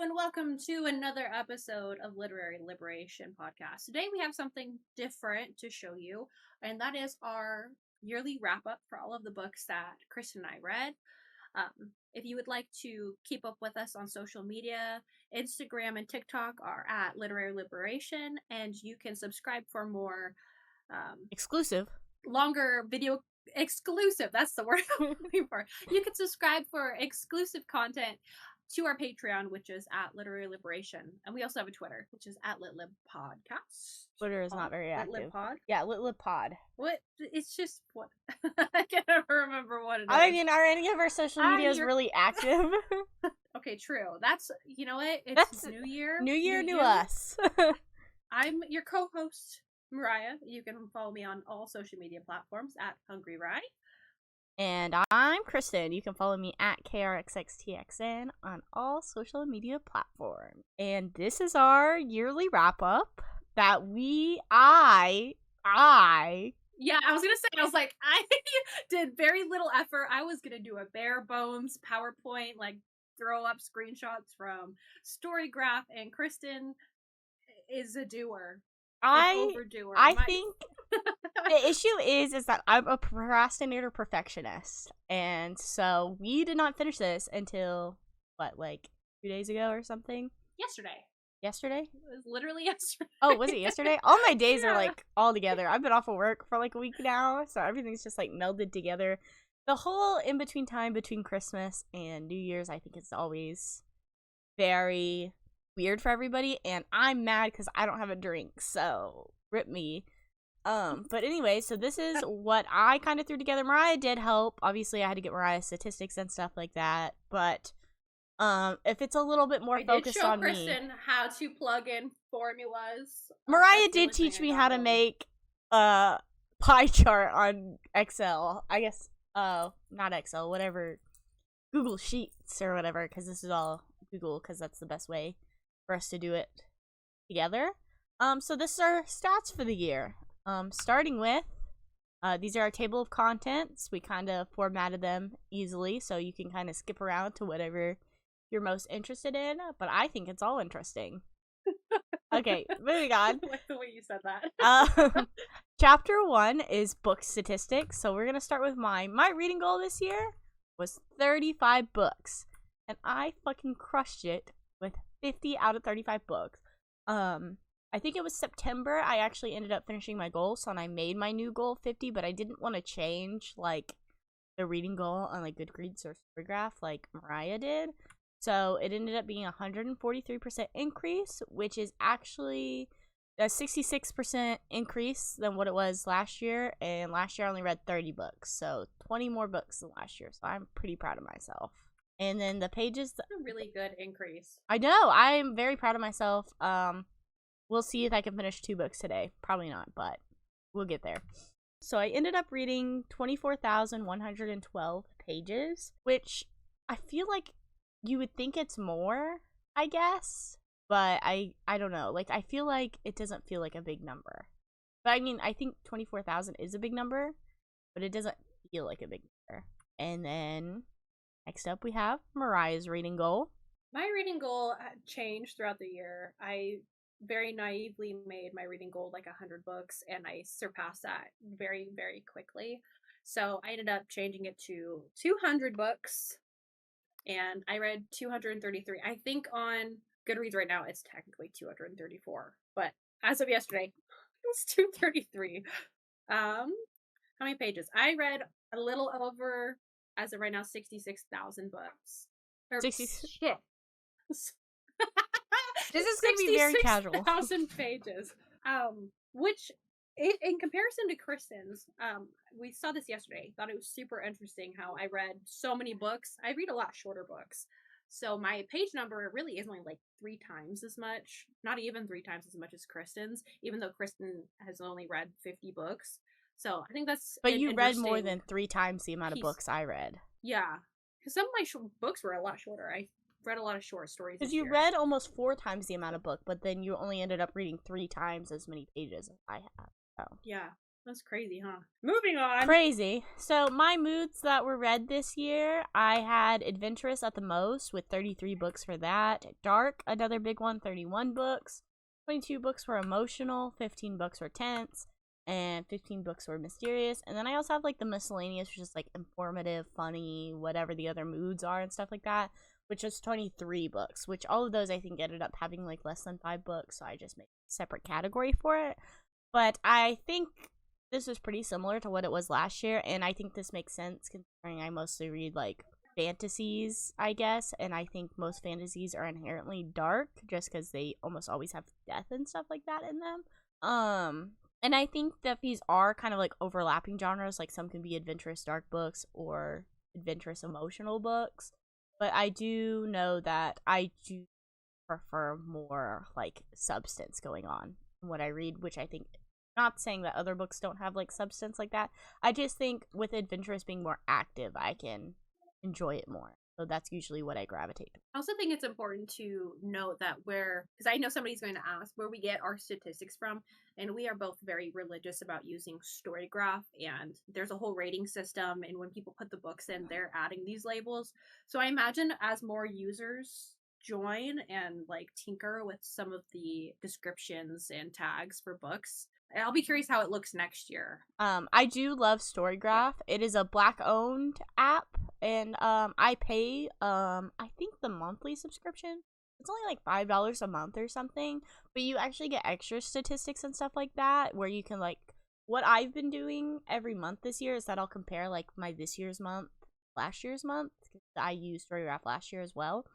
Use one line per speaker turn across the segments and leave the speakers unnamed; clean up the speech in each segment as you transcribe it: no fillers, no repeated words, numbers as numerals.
and welcome to another episode of Literary Liberation Podcast. Today we have something different to show you, and that is our yearly wrap up for all of the books that Kristen and I read. If you would like to keep up with us on social media, Instagram and TikTok are at Literary Liberation, and you can subscribe for more
exclusive,
longer video exclusive. That's the word I'm looking for. You can subscribe for exclusive content to our Patreon, which is at Literary Liberation. And we also have a Twitter, which is at LitLibPodcast.
Twitter is not very active.
LitLibPod?
Yeah, LitLibPod.
What? It's just what? I can't ever remember what it is.
I mean, are any of our social medias really active?
Okay, true. That's, you know what? It's New Year.
New Year, new us.
I'm your co-host, Mariah. You can follow me on all social media platforms at Hungry Rye.
And I'm Kristen. You can follow me at KRXXTXN on all social media platforms. And this is our yearly wrap-up that
Yeah, I was gonna say, I was like, I did very little effort. I was gonna do a bare bones PowerPoint, like throw up screenshots from Storygraph, and Kristen is a doer.
I think the issue is that I'm a procrastinator perfectionist, and so we did not finish this until like 2 days ago or something. Yesterday?
It was literally yesterday.
Oh, was it yesterday? All my days are like all together. I've been off of work for like a week now, so everything's just like melded together. The whole in-between time between Christmas and New Year's, I think, is always very weird for everybody, and I'm mad because I don't have a drink, so rip me. But anyway, so this is what I kind of threw together. Mariah did help. Obviously, I had to get Mariah's statistics and stuff like that, but if it's a little bit more focused on me. I did show
Kristen how to plug in formulas.
Mariah did teach me how to make a pie chart on Excel. I guess, not Excel, whatever, Google Sheets or whatever, because this is all Google, because that's the best way for us to do it together. So this is our stats for the year. Starting with, these are our table of contents. We kind of formatted them easily, so you can kind of skip around to whatever you're most interested in, but I think it's all interesting. Okay, moving on.
I like the way you said that.
Chapter 1 is book statistics, so we're going to start with mine. My reading goal this year was 35 books, and I fucking crushed it with 50 out of 35 books. I think it was September I actually ended up finishing my goal, so I made my new goal 50, but I didn't want to change, like, the reading goal on, like, Goodreads or Storygraph like Mariah did. So it ended up being a 143% increase, which is actually a 66% increase than what it was last year, and last year I only read 30 books, so 20 more books than last year, so I'm pretty proud of myself. And then the pages...
That's a really good increase.
I know, I'm very proud of myself. We'll see if I can finish 2 books today. Probably not, but we'll get there. So I ended up reading 24,112 pages, which I feel like you would think it's more, I guess, but I don't know. Like, I feel like it doesn't feel like a big number. But I mean, I think 24,000 is a big number, but it doesn't feel like a big number. And then next up we have Mariah's reading goal.
My reading goal changed throughout the year. I very naively made my reading goal like 100 books, and I surpassed that very, very quickly. So I ended up changing it to 200 books, and I read 233. I think on Goodreads right now it's technically 234, but as of yesterday, it was 233. How many pages? I read a little over, as of right now, 66,000 books.
60.
Shit.
This is going to be very casual.
66,000 pages. Which, in comparison to Kristen's, we saw this yesterday. Thought it was super interesting how I read so many books. I read a lot shorter books. So my page number really is only like 3 times as much. Not even 3 times as much as Kristen's, even though Kristen has only read 50 books. So I think that's...
But you read more than 3 times the amount of books I read.
Yeah. Because some of my books were a lot shorter. I read a lot of short stories.
Because you read almost 4 times the amount of book, but then you only ended up reading 3 times as many pages as I have. So.
Yeah. That's crazy, huh? Moving on.
Crazy. So my moods that were read this year, I had adventurous at the most with 33 books for that. Dark, another big one, 31 books. 22 books were emotional, 15 books were tense, and 15 books were mysterious. And then I also have like the miscellaneous, which is like informative, funny, whatever the other moods are and stuff like that, which is 23 books, which all of those I think ended up having like less than 5 books, so I just made a separate category for it. But I think this is pretty similar to what it was last year, and I think this makes sense considering I mostly read like fantasies, I guess, and I think most fantasies are inherently dark just because they almost always have death and stuff like that in them. And I think that these are kind of like overlapping genres, like some can be adventurous dark books or adventurous emotional books, but I do know that I do prefer more like substance going on in what I read, which I think, not saying that other books don't have like substance like that. I just think with adventurous being more active, I can enjoy it more. So that's usually what I gravitate to.
I also think it's important to note that because I know somebody's going to ask where we get our statistics from, and we are both very religious about using Storygraph, and there's a whole rating system, and when people put the books in, they're adding these labels. So I imagine as more users join and like tinker with some of the descriptions and tags for books, I'll be curious how it looks next year.
I do love Storygraph. It is a Black owned app, and I pay I think the monthly subscription. It's only like $5 a month or something, but you actually get extra statistics and stuff like that where you can like, what I've been doing every month this year is that I'll compare like my this year's month, last year's month, because I used Storygraph last year as well.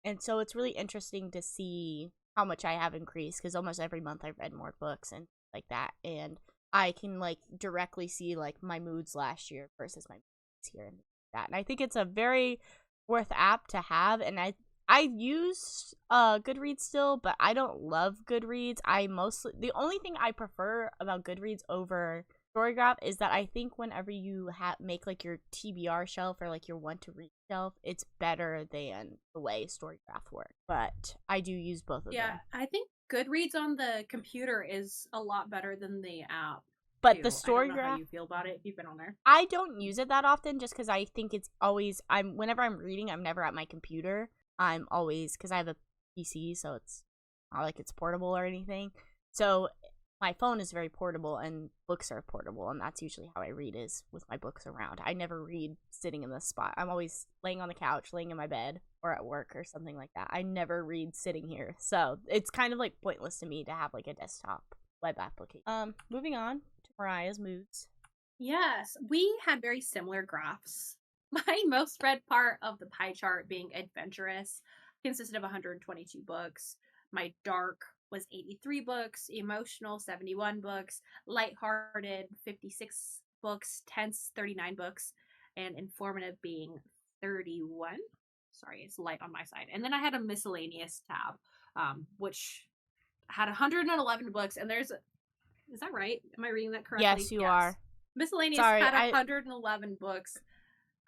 And so it's really interesting to see how much I have increased because almost every month I've read more books and like that, and I can like directly see like my moods last year versus my moods here and that. And I think it's a very worth app to have. And I use Goodreads still, but I don't love Goodreads. The only thing I prefer about Goodreads over Storygraph is that I think whenever you make like your TBR shelf or like your want to read shelf, it's better than the way Storygraph works. But I do use both of them.
Yeah, I think Goodreads on the computer is a lot better than the app.
But
too.
the
I don't know how
Storygraph,
you feel about it if you've been on there.
I don't use it that often just because I think it's always, whenever I'm reading, I'm never at my computer. I'm always, because I have a PC, so it's not like it's portable or anything. So my phone is very portable and books are portable, and that's usually how I read, is with my books around. I never read sitting in this spot. I'm always laying on the couch, laying in my bed, or at work or something like that. I never read sitting here. So it's kind of like pointless to me to have like a desktop web application. Moving on to Mariah's moods.
Yes, we had very similar graphs. My most read part of the pie chart being adventurous consisted of 122 books. My dark was 83 books, emotional 71 books, lighthearted 56 books, tense 39 books, and informative being 31. Sorry, it's light on my side. And then I had a miscellaneous tab, which had 111 books. And is that right? Am I reading that correctly?
Yes, you are.
Miscellaneous had 111 books.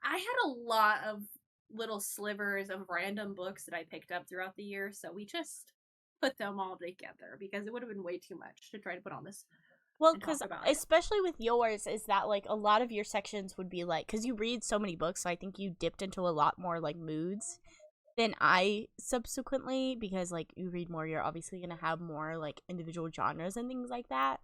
I had a lot of little slivers of random books that I picked up throughout the year, so we just put them all together because it would have been way too much to try to put on this.
Well, because especially with yours, is that like a lot of your sections would be like, because you read so many books, so I think you dipped into a lot more like moods than I subsequently, because like you read more, you're obviously going to have more like individual genres and things like that.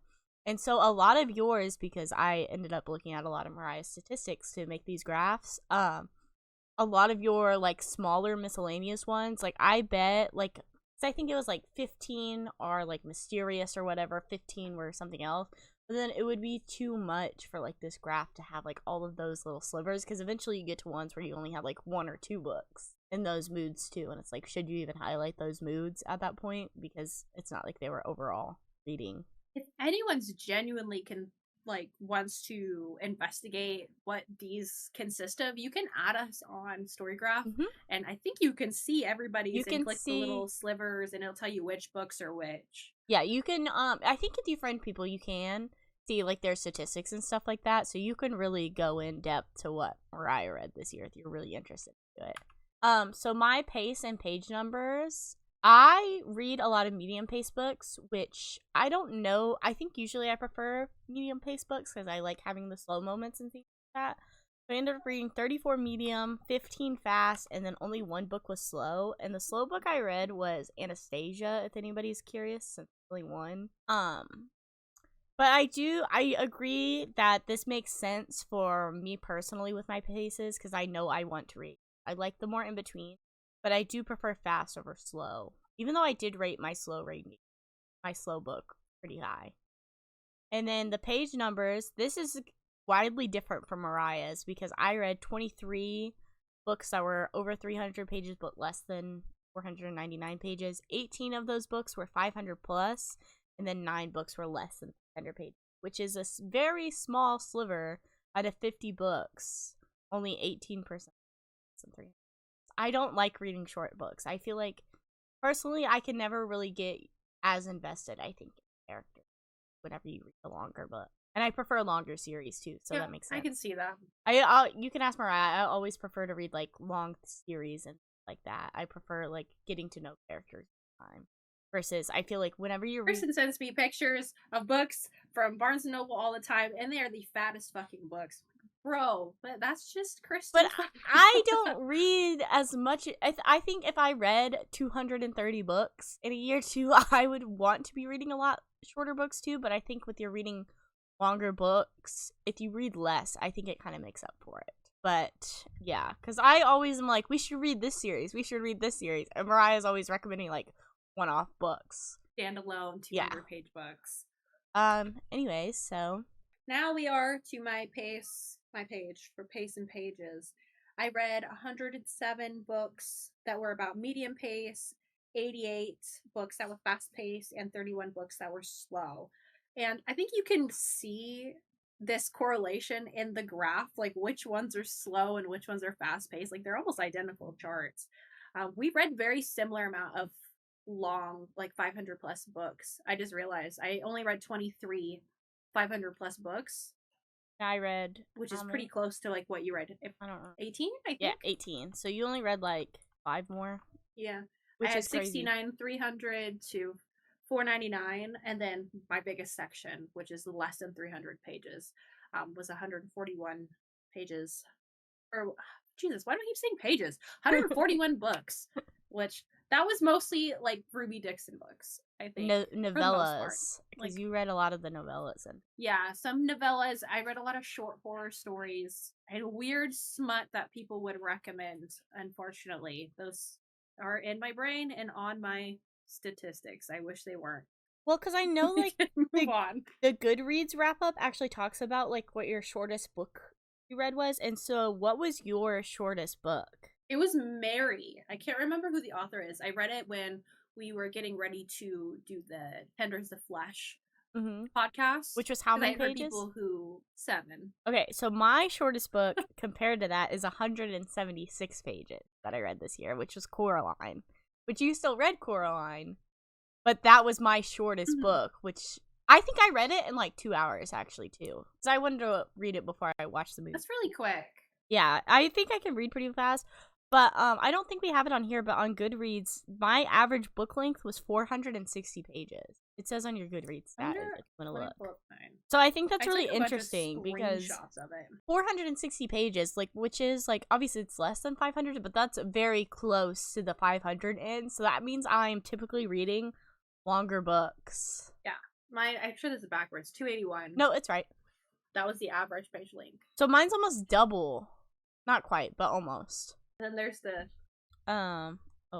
And so a lot of yours, because I ended up looking at a lot of Mariah's statistics to make these graphs, a lot of your like smaller miscellaneous ones, like I bet like, I think it was like 15 are like mysterious or whatever, 15 were something else, but then it would be too much for like this graph to have like all of those little slivers, because eventually you get to ones where you only have like 1 or 2 books in those moods too, and it's like, should you even highlight those moods at that point, because it's not like they were overall reading.
If anyone's genuinely wants to investigate what these consist of, you can add us on Storygraph, and I think you can see everybody's and click the little slivers, and it'll tell you which books are which.
Yeah, you can. I think if you friend people, you can see like their statistics and stuff like that, so you can really go in depth to what Mariah read this year if you're really interested in it. So my pace and page numbers I read a lot of medium paced books, which I don't know. I think usually I prefer medium paced books because I like having the slow moments and things like that. But I ended up reading 34 medium, 15 fast, and then only one book was slow. And the slow book I read was Anastasia, if anybody's curious, since only one. But I agree that this makes sense for me personally with my paces because I know I want to read. I like the more in between, but I do prefer fast over slow. Even though I did rate my slow book pretty high. And then the page numbers, this is widely different from Mariah's because I read 23 books that were over 300 pages but less than 499 pages. 18 of those books were 500 plus, and then 9 books were less than 500 pages, which is a very small sliver out of 50 books. Only 18%. I don't like reading short books. I feel like, personally, I can never really get as invested, I think, in characters whenever you read a longer book. And I prefer a longer series, too, so that makes sense.
I can see that.
You can ask Mariah. I always prefer to read, like, long series and like that. I prefer, like, getting to know characters all the time. Versus, I feel like whenever you read...
Kristen sends me pictures of books from Barnes & Noble all the time, and they are the fattest fucking books. Bro, but that's just Kristen.
But I don't read as much. I think if I read 230 books in a year, too, I would want to be reading a lot shorter books, too. But I think with your reading longer books, if you read less, I think it kind of makes up for it. But, yeah, because I always am like, we should read this series. We should read this series. And Mariah's always recommending, like, one-off books.
Standalone 200-page books.
Anyways, so...
Now we are to my page for Pace and Pages. I read 107 books that were about medium pace, 88 books that were fast paced, and 31 books that were slow. And I think you can see this correlation in the graph, like which ones are slow and which ones are fast paced. Like they're almost identical charts. We read very similar amount of long, like 500 plus books. I just realized I only read 23 500 plus books.
I read,
which is pretty close to like what you read.
I don't know.
18, I think.
Yeah, 18. So you only read like 5 more.
Yeah,
which
I had
is crazy.
69, 300 to 499, and then my biggest section, which is less than 300 pages, was 141 pages. Or Jesus, why do I keep saying pages? 141 books, which that was mostly like Ruby Dixon books. I think
novellas, because you read a lot of the novellas.
Yeah, some novellas. I read a lot of short horror stories and weird smut that people would recommend. Unfortunately, those are in my brain and on my statistics. I wish they weren't.
Well, because I know like the Goodreads wrap up actually talks about like what your shortest book you read was, and so what was your shortest book?
It was Mary. I can't remember who the author is. I read it when we were getting ready to do the Tenders the Flesh podcast.
Which was how many pages?
People who 7.
Okay, so my shortest book compared to that is 176 pages that I read this year, which was Coraline. Which you still read Coraline, but that was my shortest book, which I think I read it in like 2 hours actually too. So I wanted to read it before I watched the movie.
That's really quick.
Yeah, I think I can read pretty fast. But I don't think we have it on here, but on Goodreads, my average book length was 460 pages. It says on your Goodreads status if you want to look. So I think that's really interesting because 460 pages, like, which is like, obviously it's less than 500, but that's very close to the 500 end. So that means I'm typically reading longer books.
Yeah, I'm sure this is backwards. 281.
No, it's right.
That was the average page length.
So mine's almost double. Not quite, but almost.
And then there's the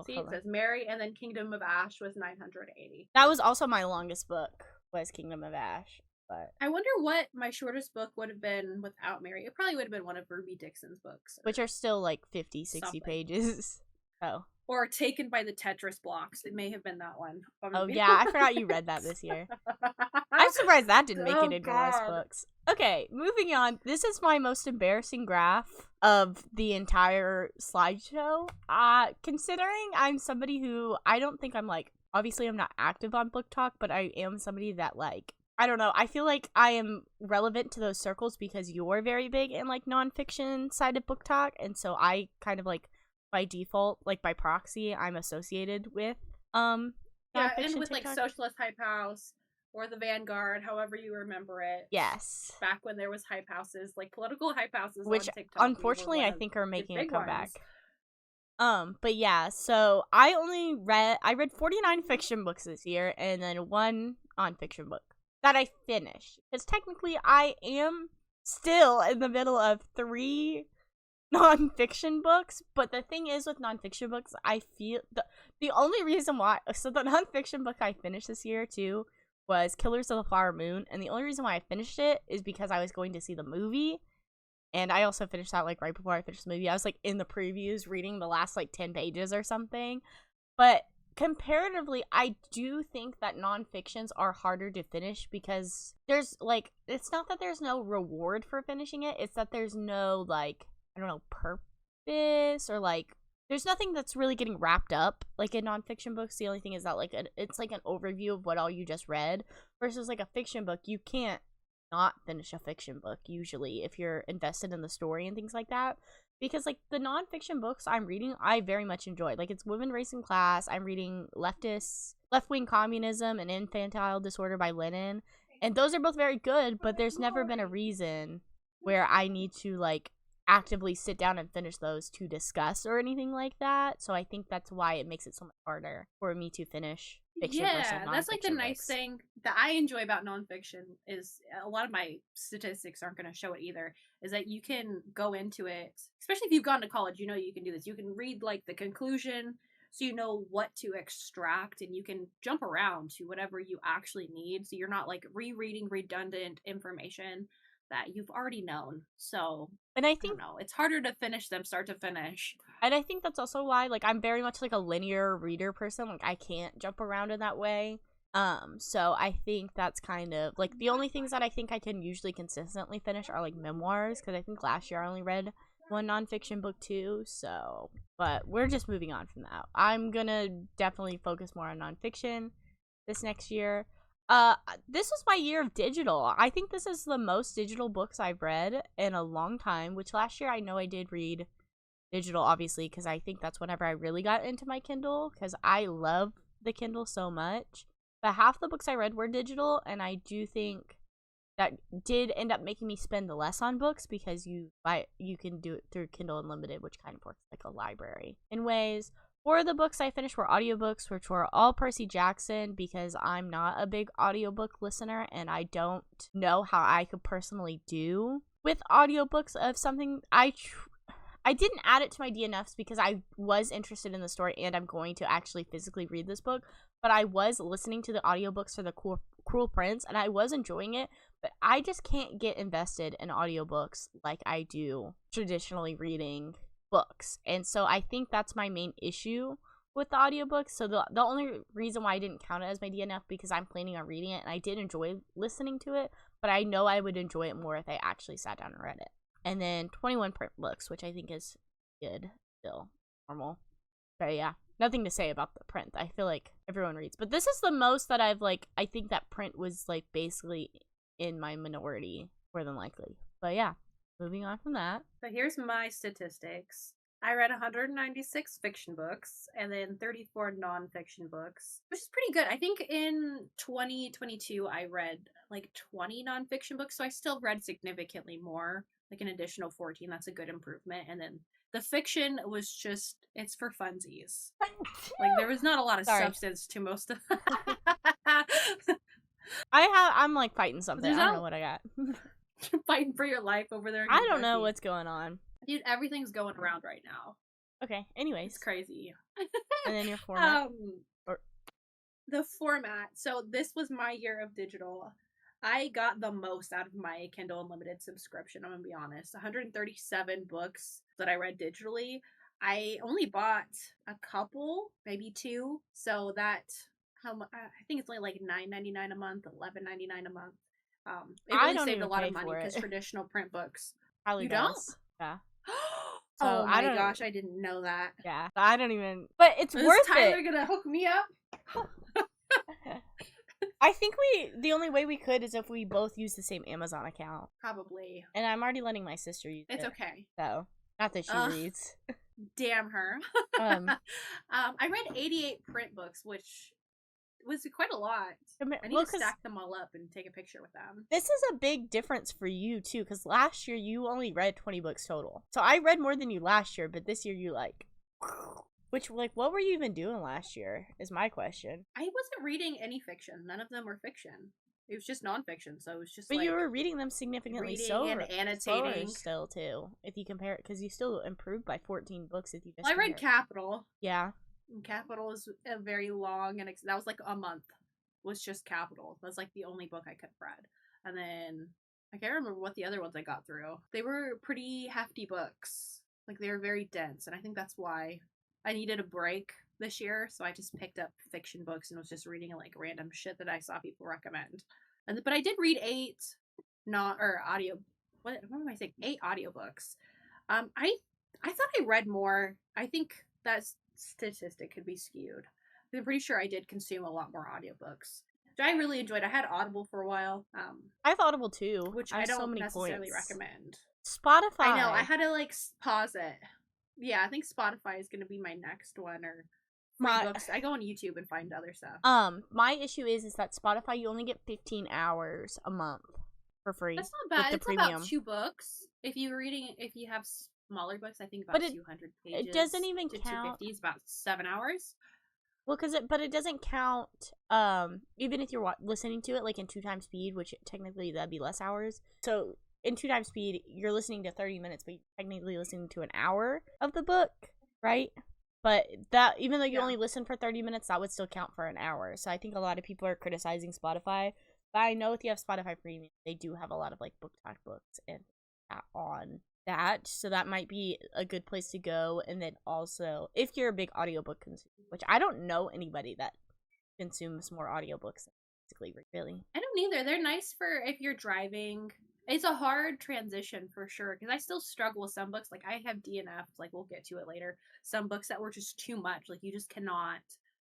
see, it says Mary, and then Kingdom of Ash was 980.
That was also my longest book, was Kingdom of Ash. But
I wonder what my shortest book would have been without Mary. It probably would have been one of Ruby Dixon's books.
Which are still like 50, 60 pages. Oh.
Or Taken by the Tetris Blocks. It may have been that one.
Oh, yeah. I forgot you read that this year. I'm surprised that didn't make it into less books. Okay, moving on. This is my most embarrassing graph of the entire slideshow. Considering I'm somebody who, I don't think I'm like, obviously I'm not active on Book Talk, but I am somebody that like, I don't know, I feel like I am relevant to those circles because you're very big in like nonfiction side of Book Talk, and so I kind of like, by default, like by proxy, I'm associated with um
Yeah, and
nonfiction
with like
TikTok.
Socialist Hype House or the Vanguard, however you remember it.
Yes.
Back when there was hype houses, like political hype houses
Which
on TikTok, we were
unfortunately
one
I
of
think are
the
making a
big ones.
comeback. But yeah, so I read 49 fiction books this year and then one nonfiction book that I finished. Because technically I am still in the middle of 3 nonfiction books, but the thing is with nonfiction books, I feel the only reason why, so the nonfiction book I finished this year too was Killers of the Flower Moon, and the only reason why I finished it is because I was going to see the movie. And I also finished that like right before I finished the movie. I was like in the previews reading the last like 10 pages or something. But comparatively, I do think that nonfictions are harder to finish because there's like, it's not that there's no reward for finishing it, it's that there's no like, I don't know, purpose or like, there's nothing that's really getting wrapped up like in nonfiction books. The only thing is that like it's like an overview of what all you just read versus like a fiction book. You can't not finish a fiction book usually if you're invested in the story and things like that, because like the nonfiction books I'm reading I very much enjoy. Like it's Women Racing Class, I'm reading Left-Wing Communism and Infantile Disorder by Lenin, and those are both very good, but there's never been a reason where I need to like actively sit down and finish those to discuss or anything like that. So I think that's why it makes it so much harder for me to finish fiction versus nonfiction
That's like the nice
books.
thing that I enjoy about nonfiction is a lot of my statistics aren't going to show it either. Is that you can go into it, especially if you've gone to college, you know you can do this. You can read like the conclusion, so you know what to extract, and you can jump around to whatever you actually need. So you're not like rereading redundant information that you've already known. So
And I
I
think
don't know. It's harder to finish them start to finish.
And I think that's also why, like, I'm very much like a linear reader person. Like, I can't jump around in that way. So I think that's kind of like the only things that I think I can usually consistently finish are like memoirs, because I think last year I only read one nonfiction book too. So, but we're just moving on from that. I'm gonna definitely focus more on nonfiction this next year. This was my year of digital. I think this is the most digital books I've read in a long time. Which last year I know I did read digital, obviously, because I think that's whenever I really got into my Kindle, because I love the Kindle so much. But half the books I read were digital, and I do think that did end up making me spend less on books because you can do it through Kindle Unlimited, which kind of works like a library in ways. 4 of the books I finished were audiobooks, which were all Percy Jackson, because I'm not a big audiobook listener and I don't know how I could personally do with audiobooks of something. I didn't add it to my DNFs because I was interested in the story and I'm going to actually physically read this book, but I was listening to the audiobooks for the Cruel Prince and I was enjoying it, but I just can't get invested in audiobooks like I do traditionally reading books. And so I think that's my main issue with the audiobooks. So the only reason why I didn't count it as my DNF because I'm planning on reading it and I did enjoy listening to it, but I know I would enjoy it more if I actually sat down and read it. And then 21 print books, which I think is good, still normal. But yeah, nothing to say about the print. I feel like everyone reads. But this is the most that I've like, I think that print was like basically in my minority, more than likely. But yeah, moving on from that.
So here's my statistics. I read 196 fiction books and then 34 nonfiction books, which is pretty good. I think in 2022, I read like 20 nonfiction books, so I still read significantly more, like an additional 14. That's a good improvement. And then the fiction was just, it's for funsies. Like there was not a lot of substance to most of
I'm like fighting something. I don't know what I got.
Fighting for your life over there.
I don't know what's going on.
Dude, everything's going around right now.
Okay, anyways.
It's crazy.
And then your format?
The format. So this was my year of digital. I got the most out of my Kindle Unlimited subscription, I'm going to be honest. 137 books that I read digitally. I only bought a couple, maybe 2. So that, I think it's only like $9.99 a month, $11.99 a month. It really saved a lot of money because traditional print books.
Probably
you
does.
don't?
Yeah.
So oh my gosh, I didn't know that.
Yeah, I don't even. But it's worth
Tyler
it.
Tyler gonna hook me up?
I think the only way we could is if we both use the same Amazon account.
Probably.
And I'm already letting my sister use it.
It's okay.
So, not that she reads.
Damn her.
Um,
I read 88 print books, which was quite a lot. I need
well,
to
because
stack them all up and take a picture with them.
this is a big difference for you too. Because last year you only read 20 books total, so I read more than you last year. But this year you like, which like, what were you even doing last year? Is my question.
I wasn't reading any fiction. None of them were fiction. It was just nonfiction. So it was just
But you
like
were reading them significantly
reading and
slower
annotating.
still too. If you compare it, because you still improved by 14 books if you just
Well, I
compare
read
it.
Capital.
Yeah.
And Capital is a very long and that was like a month. Was just Capital. That's like the only book I could have read. And then I can't remember what the other ones I got through. They were pretty hefty books. Like they were very dense, and I think that's why I needed a break this year. So I just picked up fiction books and was just reading like random shit that I saw people recommend. And but I did read 8 not or audio. What am I saying? 8 audiobooks. I thought I read more. I think that statistic could be skewed. I'm pretty sure I did consume a lot more audiobooks, which I really enjoyed. I had Audible for a while,
I have Audible too.
which
I
I
have so
don't
many
necessarily
points.
recommend.
Spotify.
I know I had to like pause it. Yeah, I think Spotify is going to be my next one or free books. I go on YouTube and find other stuff.
My issue is that Spotify you only get 15 hours a month for free.
That's not bad.
With the
It's
premium.
about 2 books. If you have smaller books, I think
But
about
it-
200 pages.
It doesn't even
to
count.
250 is about 7 hours.
Well, but it doesn't count. Even if you're listening to it like in 2 times speed, which technically that'd be less hours. So in 2 times speed, you're listening to 30 minutes, but you're technically listening to an hour of the book, right? But that even though you only listen for 30 minutes, that would still count for an hour. So I think a lot of people are criticizing Spotify. But I know if you have Spotify Premium, they do have a lot of like book talk books and on that. So that might be a good place to go. And then also, if you're a big audiobook consumer, which I don't know anybody that consumes more audiobooks than basically really.
I don't either. They're nice for if you're driving. It's a hard transition for sure because I still struggle with some books. Like I have DNFs, like we'll get to it later. Some books that were just too much. Like you just cannot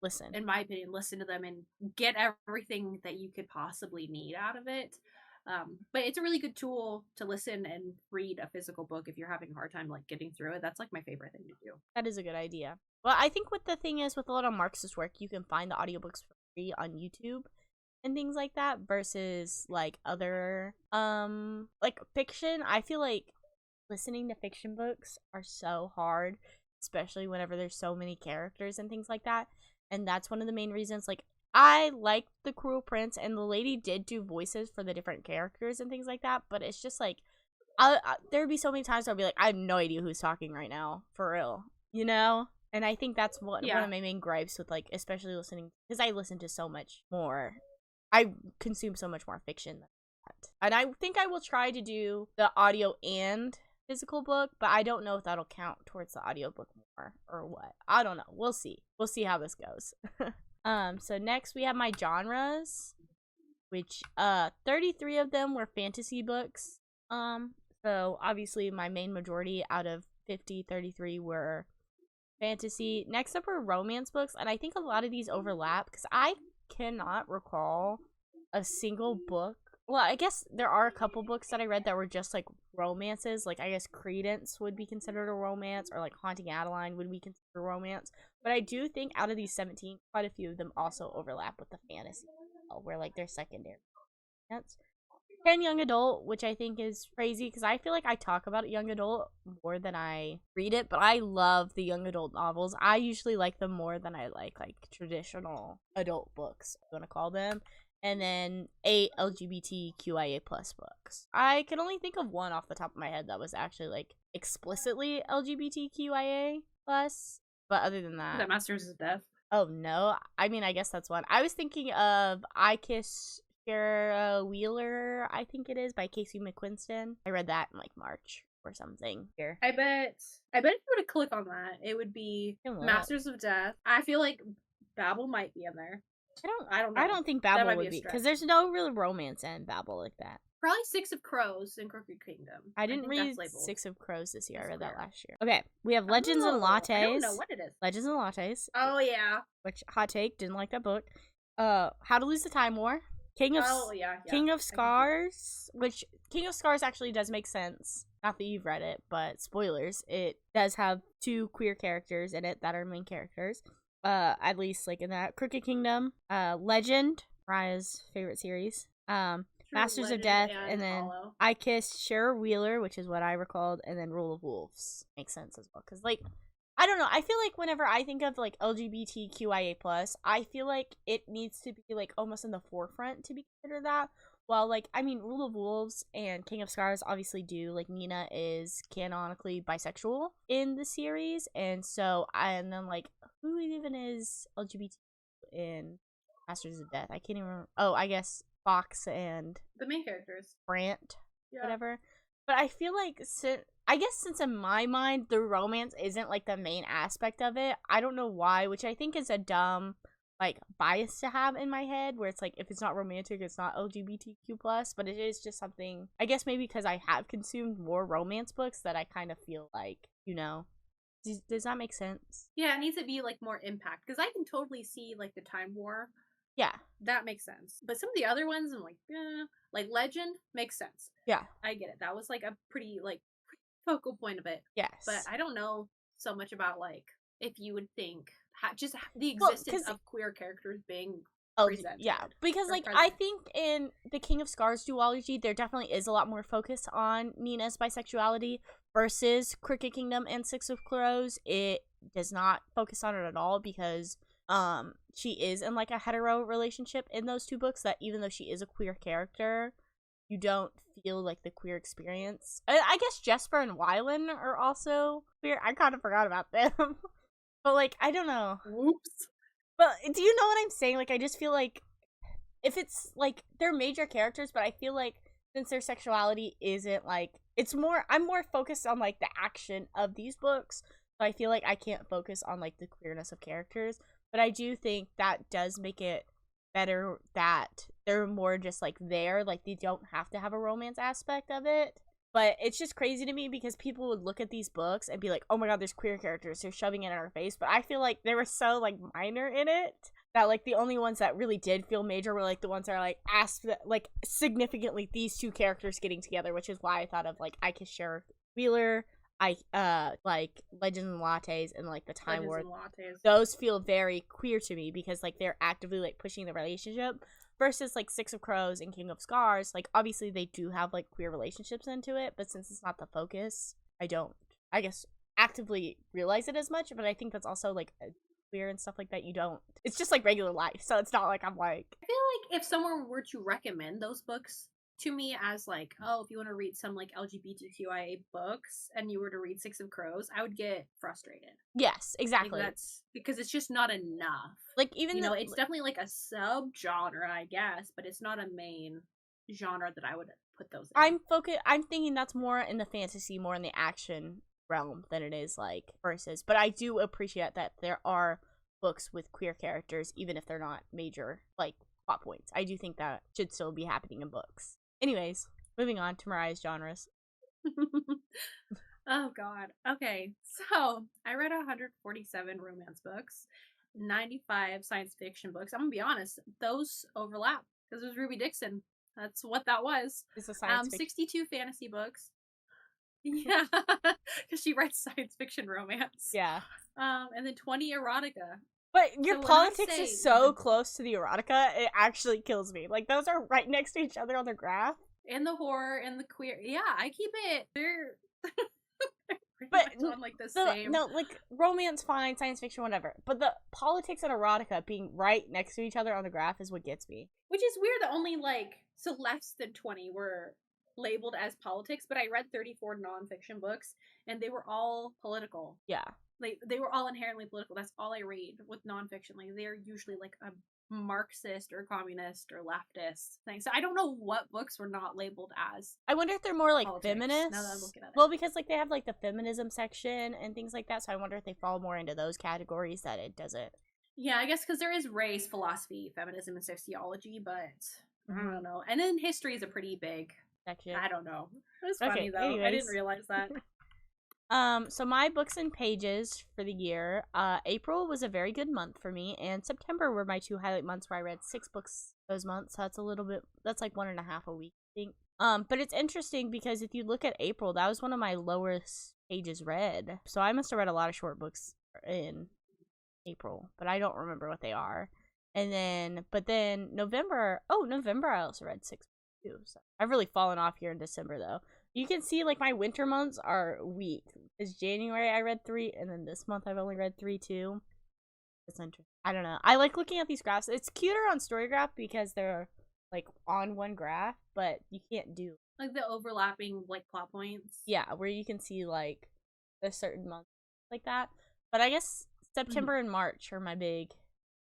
listen.
In my opinion, listen to them and get everything that you could possibly need out of it. But it's a really good tool to listen and read a physical book if you're having a hard time like getting through it. That's like my favorite thing to do.
That is a good idea. Well, I think what the thing is with a lot of Marx's work, you can find the audiobooks for free on YouTube and things like that versus like other like fiction. I feel like listening to fiction books are so hard, especially whenever there's so many characters and things like that. And that's one of the main reasons, like, I like The Cruel Prince, and the lady did do voices for the different characters and things like that, but it's just, like, there would be so many times where I'd be like, I have no idea who's talking right now, for real, you know? And I think that's one of my main gripes with, like, especially listening, because I listen to so much more, I consume so much more fiction than that. And I think I will try to do the audio and physical book, but I don't know if that'll count towards the audiobook more or what. I don't know. We'll see. We'll see how this goes. So next we have my genres, which 33 of them were fantasy books. So obviously my main majority out of 33 were fantasy. Next up were romance books, and I think a lot of these overlap because I cannot recall a single book. Well, I guess there are a couple books that I read that were just, like, romances. Like, I guess Credence would be considered a romance, or, like, Haunting Adeline would be considered a romance. But I do think out of these 17, quite a few of them also overlap with the fantasy, where, like, they're secondary romance. And young adult, which I think is crazy, because I feel like I talk about young adult more than I read it, but I love the young adult novels. I usually like them more than I like traditional adult books, if you want to call them. And then 8 LGBTQIA plus books. I can only think of one off the top of my head that was actually, like, explicitly LGBTQIA plus. But other than that...
Is that Masters of Death?
Oh, no. I mean, I guess that's one. I was thinking of I Kiss Shara Wheeler, I think it is, by Casey McQuiston. I read that in, like, March or something. Here.
I bet if you were to click on that, it would be Masters of Death. I feel like Babel might be in there. I don't know.
I don't think Babel would be, because there's no real romance in Babel like that.
Probably Six of Crows in Crooked Kingdom.
I didn't read Six of Crows this year. I read that last year. Okay, we have Legends and Lattes.
I don't know what it is.
Legends and Lattes.
Oh, yeah.
Which, hot take, didn't like that book. How to Lose the Time War. King of Scars, which King of Scars actually does make sense. not that you've read it, but spoilers, it does have two queer characters in it that are main characters. At least like in that Crooked Kingdom, Legend, Mariah's favorite series.
True,
Masters of
Legend
Death,
and
and then
Hollow.
I Kissed Shara Wheeler, which is what I recalled, and then Rule of Wolves makes sense as well. Cause like, I don't know. I feel like whenever I think of like LGBTQIA+, I feel like it needs to be like almost in the forefront to be considered that. Well, like, I mean, Rule of Wolves and King of Scars obviously do. Like, Nina is canonically bisexual in the series. And so, and then, like, who even is LGBT in Masters of Death? I can't even remember. Oh, I guess Fox and
The main characters.
Brant,
Yeah.
whatever. But I feel like, I guess since in my mind, the romance isn't, like, the main aspect of it, I don't know why, which I think is a dumb like bias to have in my head where it's like if it's not romantic it's not LGBTQ+, but it is just something I guess maybe because I have consumed more romance books that I kind of feel like, you know, does that make sense?
Yeah, it needs to be like more impact because I can totally see like the Time War.
Yeah,
that makes sense. But some of the other ones I'm like Legend makes sense.
Yeah,
I get it. That was like a pretty like focal point of it.
Yes,
but I don't know so much about like if you would think just the existence of queer characters being presented.
Yeah, because like present. I think in the King of Scars duology, there definitely is a lot more focus on Nina's bisexuality versus Crooked Kingdom and Six of Crows. It does not focus on it at all because she is in like a hetero relationship in those two books. That even though she is a queer character, you don't feel like the queer experience. I guess Jesper and Wylan are also queer. I kind of forgot about them. But, like, I don't know.
Whoops.
But do you know what I'm saying? Like, I just feel like if it's, like, they're major characters, but I feel like since their sexuality isn't, like, I'm more focused on, like, the action of these books. So I feel like I can't focus on, like, the queerness of characters. But I do think that does make it better that they're more just, like, there. Like, they don't have to have a romance aspect of it. But it's just crazy to me because people would look at these books and be like, oh my god, there's queer characters, they're shoving it in our face. But I feel like they were so, like, minor in it that, like, the only ones that really did feel major were, like, the ones that are, like, significantly these two characters getting together, which is why I thought of, like, I Kiss Shara Wheeler, like, Legends and Lattes, and, like, the Time War. Those feel very queer to me because, like, they're actively, like, pushing the relationship. Versus, like, Six of Crows and King of Scars, like, obviously they do have, like, queer relationships into it, but since it's not the focus, I don't, I guess, actively realize it as much, but I think that's also, like, queer and stuff like that, you don't, it's just, like, regular life, so it's not like I'm, like...
I feel like if someone were to recommend those books to me as, like, oh, if you want to read some, like, LGBTQIA books, and you were to read Six of Crows, I would get frustrated.
Yes, exactly.
Like, that's because it's just not enough.
Like, even
you know, it's definitely like a subgenre, I guess, but it's not a main genre that I would put those in.
I'm thinking that's more in the fantasy, more in the action realm than it is like versus. But I do appreciate that there are books with queer characters, even if they're not major like plot points. I do think that should still be happening in books. Anyways, moving on to Mariah's genres.
Oh god. Okay, so I read 147 romance books, 95 science fiction books. I'm gonna be honest, those overlap because it was Ruby Dixon. That's what that was.
It's a science
62 fantasy books. Yeah, because she writes science fiction romance.
Yeah.
And then 20 erotica.
But your politics is so close to the erotica, it actually kills me. Like, those are right next to each other on the graph.
And the horror and the queer. Yeah, I keep it. They're
but
on like the same.
No, like, romance, fine, science fiction, whatever. But the politics and erotica being right next to each other on the graph is what gets me.
Which is weird that only, like, so less than 20 were labeled as politics, but I read 34 nonfiction books, and they were all political.
Yeah.
Like, they were all inherently political. That's all I read with nonfiction. Like, they're usually, like, a Marxist or communist or leftist thing. So I don't know what books were not labeled as.
I wonder if they're more, like,
politics,
feminist.
now that I'm looking at it.
Well, because, like, they have, like, the feminism section and things like that, so I wonder if they fall more into those categories that it doesn't.
Yeah, I guess because there is race, philosophy, feminism, and sociology, but I don't know. And then history is a pretty big section. I don't know. It was funny, though. Anyways. I didn't realize that.
So my books and pages for the year, April was a very good month for me, and September were my two highlight months where I read 6 books those months, so that's a little bit, that's like 1.5 a week, I think. But it's interesting because if you look at April, that was one of my lowest pages read. So I must have read a lot of short books in April, but I don't remember what they are. But then November I also read 6 too. So I've really fallen off here in December though. You can see like my winter months are weak. It's January I read 3, and then this month I've only read 3 too. It's interesting. I don't know. I like looking at these graphs. It's cuter on Storygraph because they're like on one graph, but you can't do
like the overlapping like plot points.
Yeah, where you can see like a certain month like that. But I guess September and March are my big.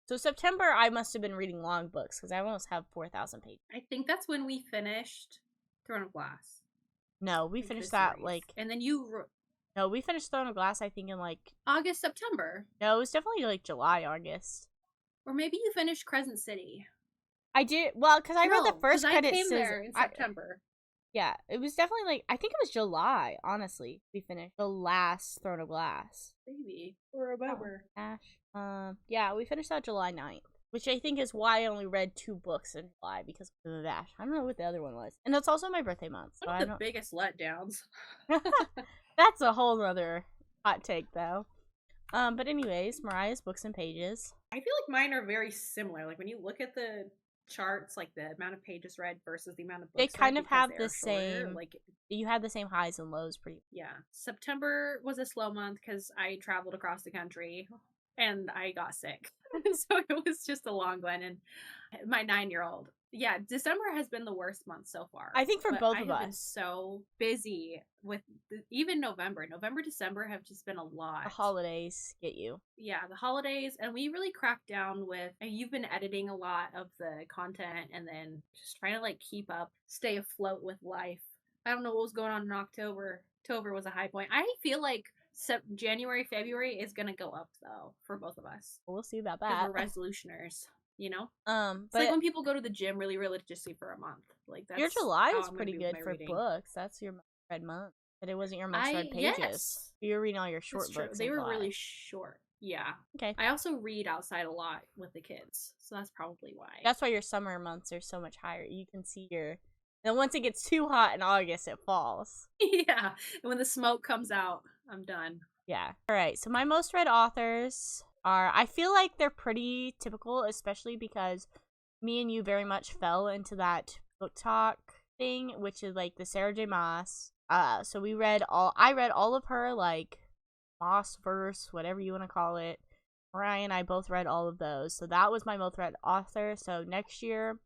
So September I must have been reading long books because I almost have 4,000 pages.
I think that's when we finished Throne of Glass.
No, we finished that series. Like,
and then
No, we finished Throne of Glass I think in like
August, September.
No, it was definitely like July, August.
Or maybe you finished Crescent City.
I did because I read the first credits.
I came there in September.
Yeah, it was definitely like I think it was July. Honestly, we finished the last Throne of Glass.
Maybe or remember.
Ash. Yeah, we finished that July 9th, which I think is why I only read 2 books in July because of Ash. I don't know what the other one was, and that's also my birthday month. So
One of the biggest letdowns.
That's a whole other hot take, though. But anyways, Mariah's books and pages.
I feel like mine are very similar. Like when you look at the charts, like the amount of pages read versus the amount of books
they kind
read
of have the
shorter.
same. Like you had the same highs and lows, pretty.
Yeah, September was a slow month because I traveled across the country and I got sick, so it was just a long one. And my 9-year-old. Yeah, December has been the worst month so far.
I think for both of us.
I have been so busy with even November. November, December have just been a lot.
The holidays get you.
Yeah, the holidays. And we really cracked down with, and you've been editing a lot of the content and then just trying to like keep up, stay afloat with life. I don't know what was going on in October. October was a high point. I feel like January, February is going to go up though for both of us.
We'll see about that.
We're resolutioners. You know,
but
it's like when people go to the gym really religiously for a month. Like that's
your July was pretty good for books. That's your most read month, but it wasn't your most read pages. Yes. You were reading all your short books.
They were really short. Yeah.
Okay.
I also read outside a lot with the kids, so that's probably why.
That's why your summer months are so much higher. You can see Then once it gets too hot in August, it falls.
Yeah. And when the smoke comes out, I'm done.
Yeah. All right. So my most read authors I feel like they're pretty typical, especially because me and you very much fell into that book talk thing, which is like the Sarah J. Maas. So I read all of her like Moss verse, whatever you want to call it. Mariah and I both read all of those. So that was my most read author. So next year,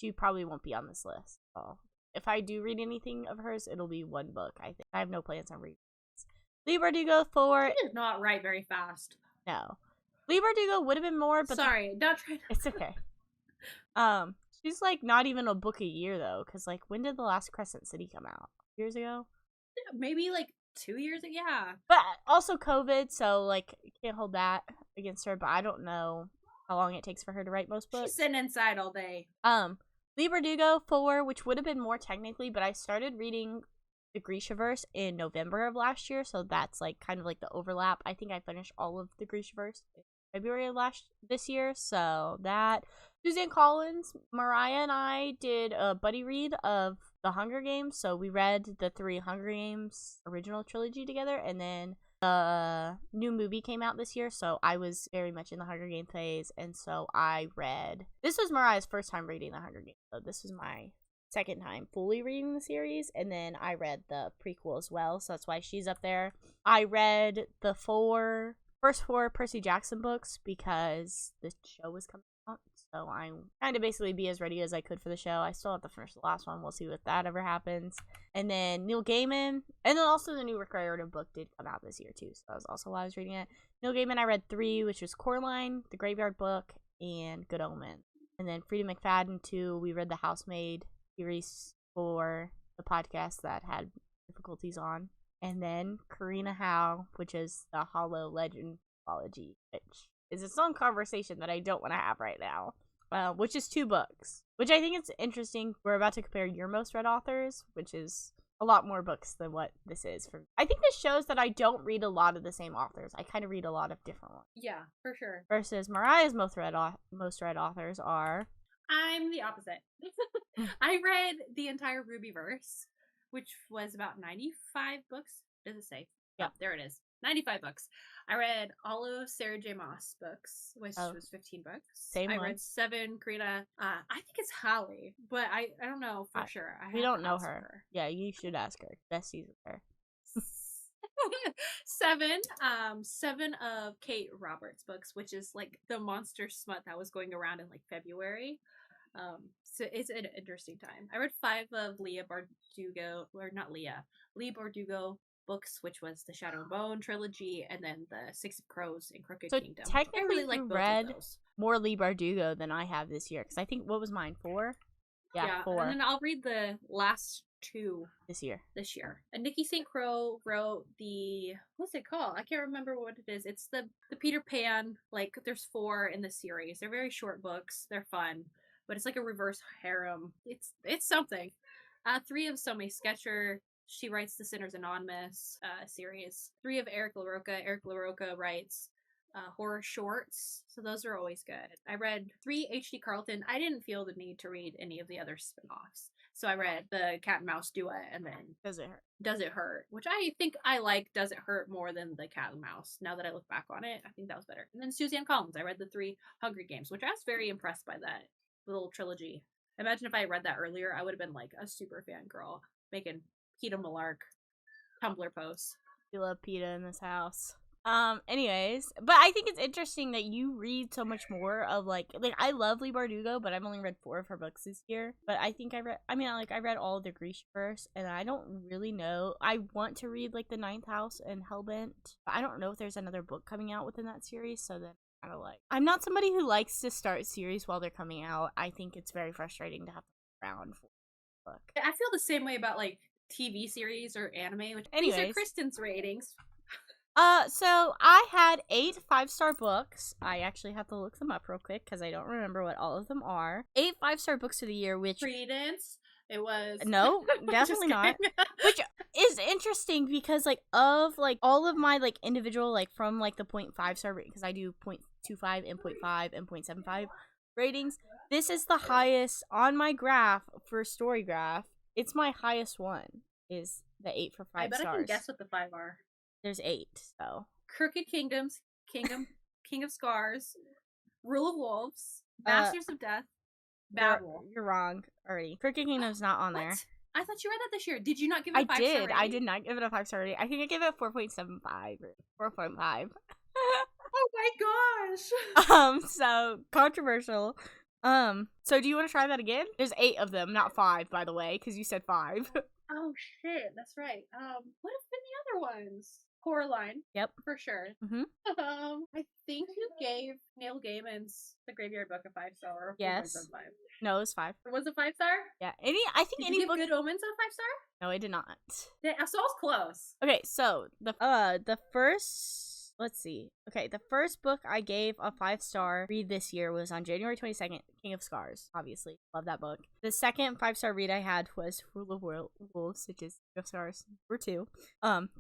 she probably won't be on this list. So if I do read anything of hers, it'll be 1 book, I think. I have no plans on reading this. Leigh Bardugo for...
She does not write very fast.
No. Leigh Bardugo would have been more, but
sorry, not trying to...
It's okay. She's like not even a book a year though, because like when did the last Crescent City come out? Years ago?
Yeah, maybe like 2 years ago. Yeah.
But also COVID, so like you can't hold that against her. But I don't know how long it takes for her to write most books.
She's sitting inside all day.
Leigh Bardugo 4, which would have been more technically, but I started reading the Grishaverse in November of last year, so that's like kind of like the overlap. I think I finished all of the Grishaverse in February of this year, so that. Suzanne Collins, Mariah and I did a buddy read of The Hunger Games, so we read the 3 Hunger Games original trilogy together, and then the new movie came out this year, so I was very much in the Hunger Games phase, and so I read. This was Mariah's first time reading the Hunger Games, so this was my second time fully reading the series, and then I read the prequel as well, so that's why she's up there. I read the first 4 Percy Jackson books because the show was coming out, so I'm trying to basically be as ready as I could for the show. I still have to finish the last one. We'll see if that ever happens. And then Neil Gaiman, and then also the new Rick Riordan book did come out this year too, so that was also why I was reading it. Neil Gaiman, I read 3, which was Coraline, The Graveyard Book, and Good Omen. And then Frida McFadden 2, we read the Housemaid series for the podcast that had difficulties on. And then Karina Howe, which is the Hollow Legend Anthology, which is its own conversation that I don't want to have right now, which is 2 books, which I think it's interesting. We're about to compare your most read authors, which is a lot more books than what this is. For I think this shows that I don't read a lot of the same authors. I kind of read a lot of different ones.
Yeah, for sure.
Versus Mariah's most read authors are...
I'm the opposite. I read the entire Rubyverse, which was about 95 books. Does it say?
Yep.
Oh, there it is. 95 books. I read all of Sarah J. Maas books, which was 15 books.
Same
I
one.
read 7 Karina. I think it's Holly, but I don't know for sure.
We don't know her. Yeah, you should ask her. Best season her.
7 of Kate Roberts books, which is like the monster smut that was going around in like February. So it's an interesting time. I read 5 of Leah Bardugo, or not Leah, Lee Bardugo books, which was the Shadow and Bone trilogy, and then the 6 of Crows and Crooked Kingdom.
Technically,
I really like both
read
of those.
More Lee Bardugo than I have this year, because I think, what was mine, 4? Yeah, 4.
And then I'll read the last 2
this year.
And Nikki St. Crow wrote the, what's it called? I can't remember what it is. It's the Peter Pan, like there's 4 in the series. They're very short books. They're fun, but it's like a reverse harem. It's something. 3 of Somé Sketcher. She writes the Sinners Anonymous series. 3 of Eric LaRocca. Eric LaRocca writes horror shorts, so those are always good. I read 3 H.D. Carlton. I didn't feel the need to read any of the other spin-offs, so I read the Cat and Mouse duet, and then Does It Hurt, which I think I like Does It Hurt more than the Cat and Mouse. Now that I look back on it, I think that was better. And then Suzanne Collins. I read the 3 Hunger Games, which I was very impressed by that little trilogy. Imagine if I read that earlier, I would have been like a super fan girl, making Peeta Malark Tumblr posts.
We love Peeta in this house. Anyways, but I think it's interesting that you read so much more of like I love Lee Bardugo, but I've only read 4 of her books this year. But I think I read all of the Grishaverse, and I don't really know. I want to read like the Ninth House and Hellbent, but I don't know if there's another book coming out within that series. So then kind of like, I'm not somebody who likes to start series while they're coming out. I think it's very frustrating to have to wait around for a book.
I feel the same way about like TV series or anime, which
Anyways,
these are Kristen's ratings.
So I had 8 5-star books. I actually have to look them up real quick because I don't remember what all of them are. 8 5-star books of the year, which
Credence. It was
no, definitely not. Which is interesting because like of like all of my like individual like from like the 0.5-star rating, because I do 0.25 and 0.5 and 0.75 ratings. This is the highest on my graph for Story Graph. It's my highest one. Is the 8 for 5 stars.
I bet I can guess what the 5 are.
There's 8, so.
Crooked Kingdoms, King of Scars, Rule of Wolves, Masters of Death, Babel.
You're wrong already. Crooked Kingdom's not on there.
I thought you read that this year. Did you not give it a 5-star rating?
I did not give it a 5-star rating. I think I gave it a 4.75 or 4.5.
Oh my gosh.
So controversial. So do you want to try that again? There's 8 of them, not 5, by the way, because you said 5.
Oh shit, that's right. What have been the other ones? Coraline.
Yep.
For sure.
Mm-hmm.
I think you gave Neil Gaiman's The Graveyard Book a 5-star.
Yes. No, it was 5.
Was it 5-star?
Yeah. I think
did
any
you give
book.
Good Omens a 5-star?
No, I did not.
Yeah, so I was close.
Okay, so the first. Let's see. Okay, the first book I gave a 5-star read this year was on January 22nd, King of Scars. Obviously, love that book. The second 5-star read I had was Rule of Wolves, which is King of Scars number 2.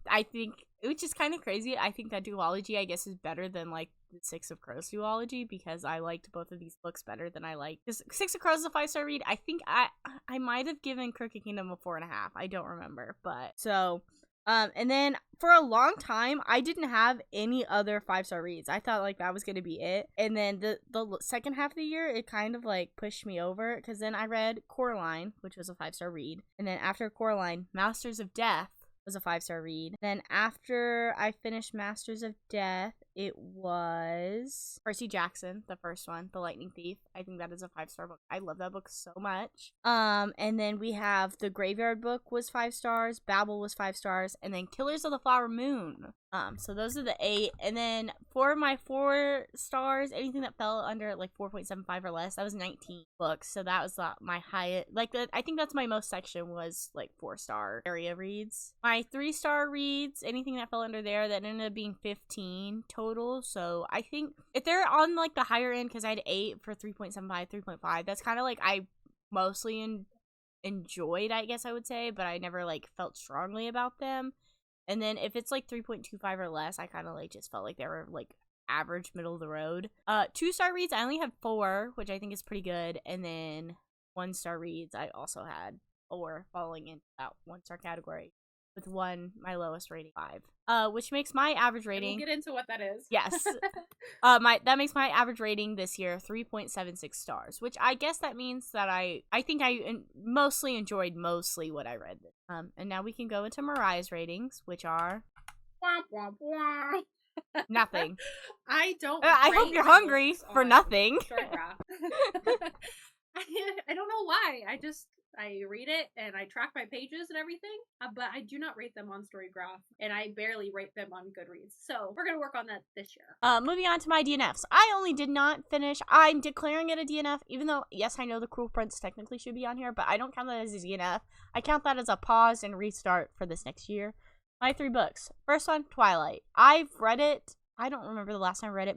I think, which is kind of crazy. I think that duology, I guess, is better than like the 6 of Crows duology, because I liked both of these books better than I liked. Because 6 of Crows is a 5-star read. I think I might have given Crooked Kingdom a 4.5. I don't remember, but so. And then for a long time, I didn't have any other 5-star reads. I thought like that was gonna be it. And then the second half of the year, it kind of like pushed me over, because then I read Coraline, which was a 5-star read. And then after Coraline, Masters of Death was a 5-star read. Then after I finished Masters of Death, it was Percy Jackson, the first one, The Lightning Thief. I think that is a 5-star book. I love that book so much. And then we have The Graveyard Book was 5 stars, Babel was 5 stars, and then Killers of the Flower Moon. So those are the 8. And then for my 4 stars, anything that fell under like 4.75 or less, that was 19 books. So that was my highest, like I think that's my most section was like 4-star area reads. My 3-star reads, anything that fell under there, that ended up being 15 total. So I think if they're on like the higher end, because I had 8 for 3.75, 3.5, that's kind of like I mostly enjoyed, I guess I would say, but I never like felt strongly about them. And then if it's like 3.25 or less, I kind of like just felt like they were like average, middle of the road. 2-star reads, I only had 4, which I think is pretty good. And then 1-star reads I also had, or falling into that 1-star category. With 1, my lowest rating 5. Which makes my average rating.
We'll get into what that is.
Yes. That makes my average rating this year 3.76 stars, which I guess that means that I think I mostly enjoyed what I read. And now we can go into Mariah's ratings, which are nothing.
I don't.
I hope you're hungry for nothing.
I don't know why. I read it and I track my pages and everything, but I do not rate them on Storygraph, and I barely rate them on Goodreads. So we're gonna work on that this year.
Moving on to my DNFs. I only did not finish. I'm declaring it a DNF, even though, yes, I know The Cruel Prince technically should be on here, but I don't count that as a DNF. I count that as a pause and restart for this next year. My 3 books. First one, Twilight. I've read it. I don't remember the last time I read it.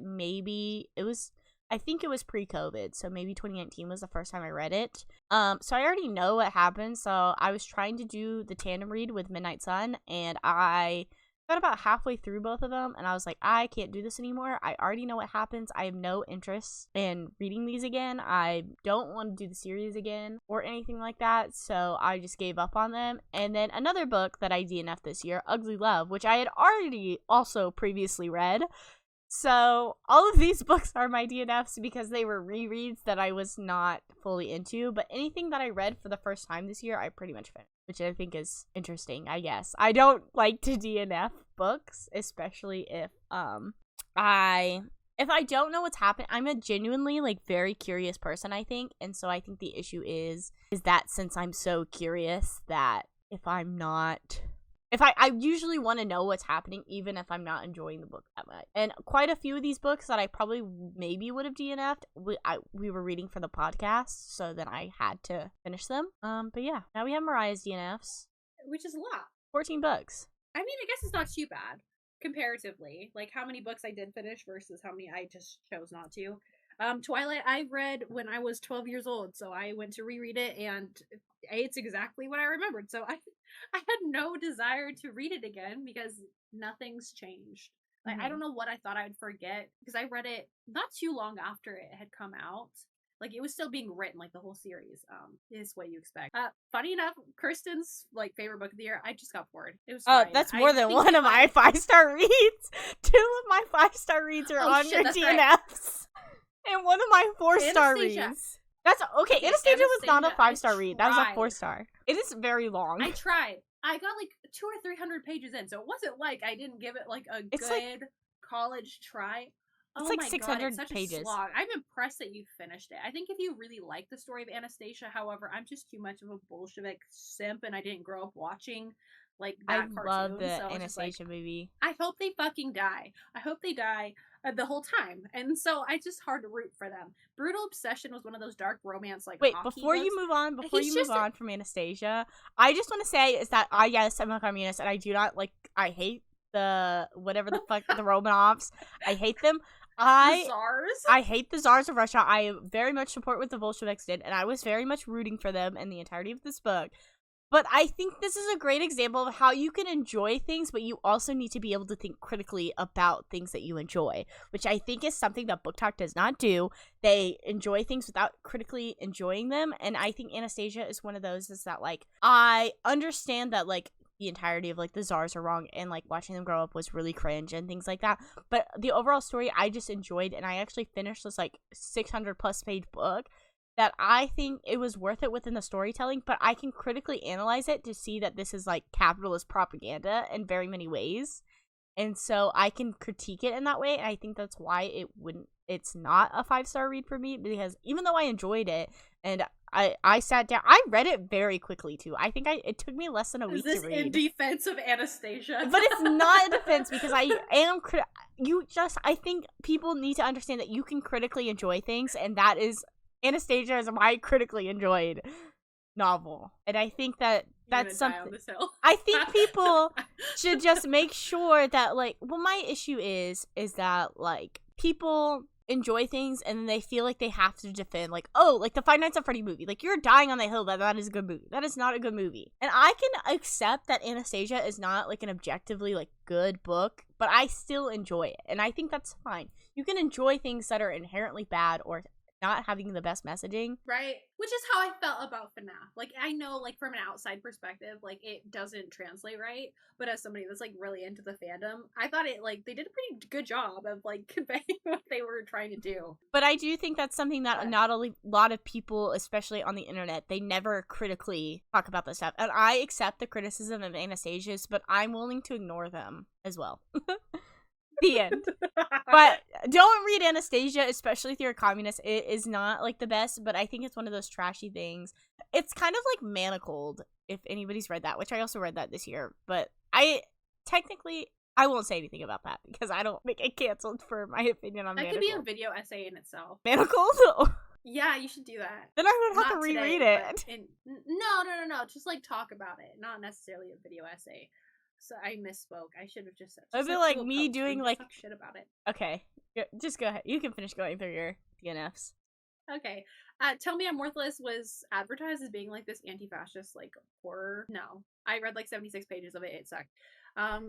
I think it was pre-COVID, so maybe 2019 was the first time I read it. So I already know what happened, so I was trying to do the tandem read with Midnight Sun, and I got about halfway through both of them, and I was like, I can't do this anymore. I already know what happens. I have no interest in reading these again. I don't want to do the series again or anything like that, so I just gave up on them. And then another book that I DNF'd this year, Ugly Love, which I had already also previously read. So all of these books are my DNFs because they were rereads that I was not fully into, but anything that I read for the first time this year, I pretty much finished, which I think is interesting, I guess. I don't like to DNF books, especially if I don't know what's happening. I'm a genuinely very curious person, I think, and so I think the issue is that since I'm so curious that if I usually want to know what's happening, even if I'm not enjoying the book that much. And quite a few of these books that I probably maybe would have DNF'd, we were reading for the podcast, so then I had to finish them. But yeah, now we have Mariah's DNFs.
Which is a lot.
14 books.
I mean, I guess it's not too bad, comparatively. Like, how many books I did finish versus how many I just chose not to. Twilight, I read when I was 12 years old, so I went to reread it, and it's exactly what I remembered. So I had no desire to read it again because nothing's changed. Like, I don't know what I thought I'd forget, because I read it not too long after it had come out. Like, it was still being written, like the whole series is what you expect. Funny enough, Kristen's favorite book of the year, I just got bored. It was fine.
That's more than one of my 5-star reads. 2 of my 5-star reads are on your DNFs. Right. And one of my 4-star reads. That's okay. Anastasia was not a 5-star read. That was a 4-star. It is very long.
I tried. I got 200 or 300 pages in, so it wasn't like I didn't give it a good college try.
It's 600 pages.
I'm impressed that you finished it. I think if you really like the story of Anastasia, however, I'm just too much of a Bolshevik simp, and I didn't grow up watching that cartoon.
I love the Anastasia movie.
I hope they fucking die. I hope they die the whole time, and so it's just hard to root for them. Brutal Obsession was one of those dark romance
Wait, before you move on from Anastasia, I just want to say is that I'm a communist, and I do not I hate the whatever the fuck the Romanovs. I hate them.
The Tsars?
I hate the Tsars of Russia. I very much support what the Bolsheviks did, and I was very much rooting for them in the entirety of this book. But I think this is a great example of how you can enjoy things, but you also need to be able to think critically about things that you enjoy, which I think is something that Book Talk does not do. They enjoy things without critically enjoying them, and I think Anastasia is one of those, is that, I understand that, the entirety of, the Tsars are wrong, and, watching them grow up was really cringe and things like that, but the overall story I just enjoyed, and I actually finished this, 600-plus page book, that I think it was worth it within the storytelling, but I can critically analyze it to see that this is capitalist propaganda in very many ways, and so I can critique it in that way, and I think that's why it's not a 5-star read for me, because even though I enjoyed it, and I sat down, I read it very quickly too. I think it took me less than a week to read.
Is this in defense of Anastasia?
But it's not a defense, because I think people need to understand that you can critically enjoy things, and that is Anastasia is my critically enjoyed novel, and I think that's something. I think people should just make sure that my issue is that people enjoy things and then they feel like they have to defend the Five Nights at Freddy movie. You're dying on the hill that is a good movie. That is not a good movie, and I can accept that Anastasia is not an objectively good book, but I still enjoy it, and I think that's fine. You can enjoy things that are inherently bad or not having the best messaging.
Right. Which is how I felt about FNAF. Like, I know, like, from an outside perspective, like, it doesn't translate right. But as somebody that's, like, really into the fandom, I thought it, like, they did a pretty good job of, like, conveying what they were trying to do.
But I do think that's something that not a lot of people, especially on the internet, they never critically talk about this stuff. And I accept the criticism of Anastasia's, but I'm willing to ignore them as well. The end. But don't read Anastasia, especially if you're a communist. It is not, like, the best, but I think it's one of those trashy things. It's kind of like Manacled, if anybody's read that, which I also read that this year. But I won't say anything about that because I don't make it canceled for my opinion on Manacled.
That could be a video essay in itself.
Manacled?
Yeah, you should do that.
Then I would have to reread it.
No. Just, like, talk about it. Not necessarily a video essay. So I misspoke. I should have just said.
I feel like me doing, like,
talk shit about it.
Okay, just go ahead. You can finish going through your DNFs.
Okay. Tell Me I'm Worthless was advertised as being, like, this anti-fascist, like, horror. No. I read, like, 76 pages of it. It sucked.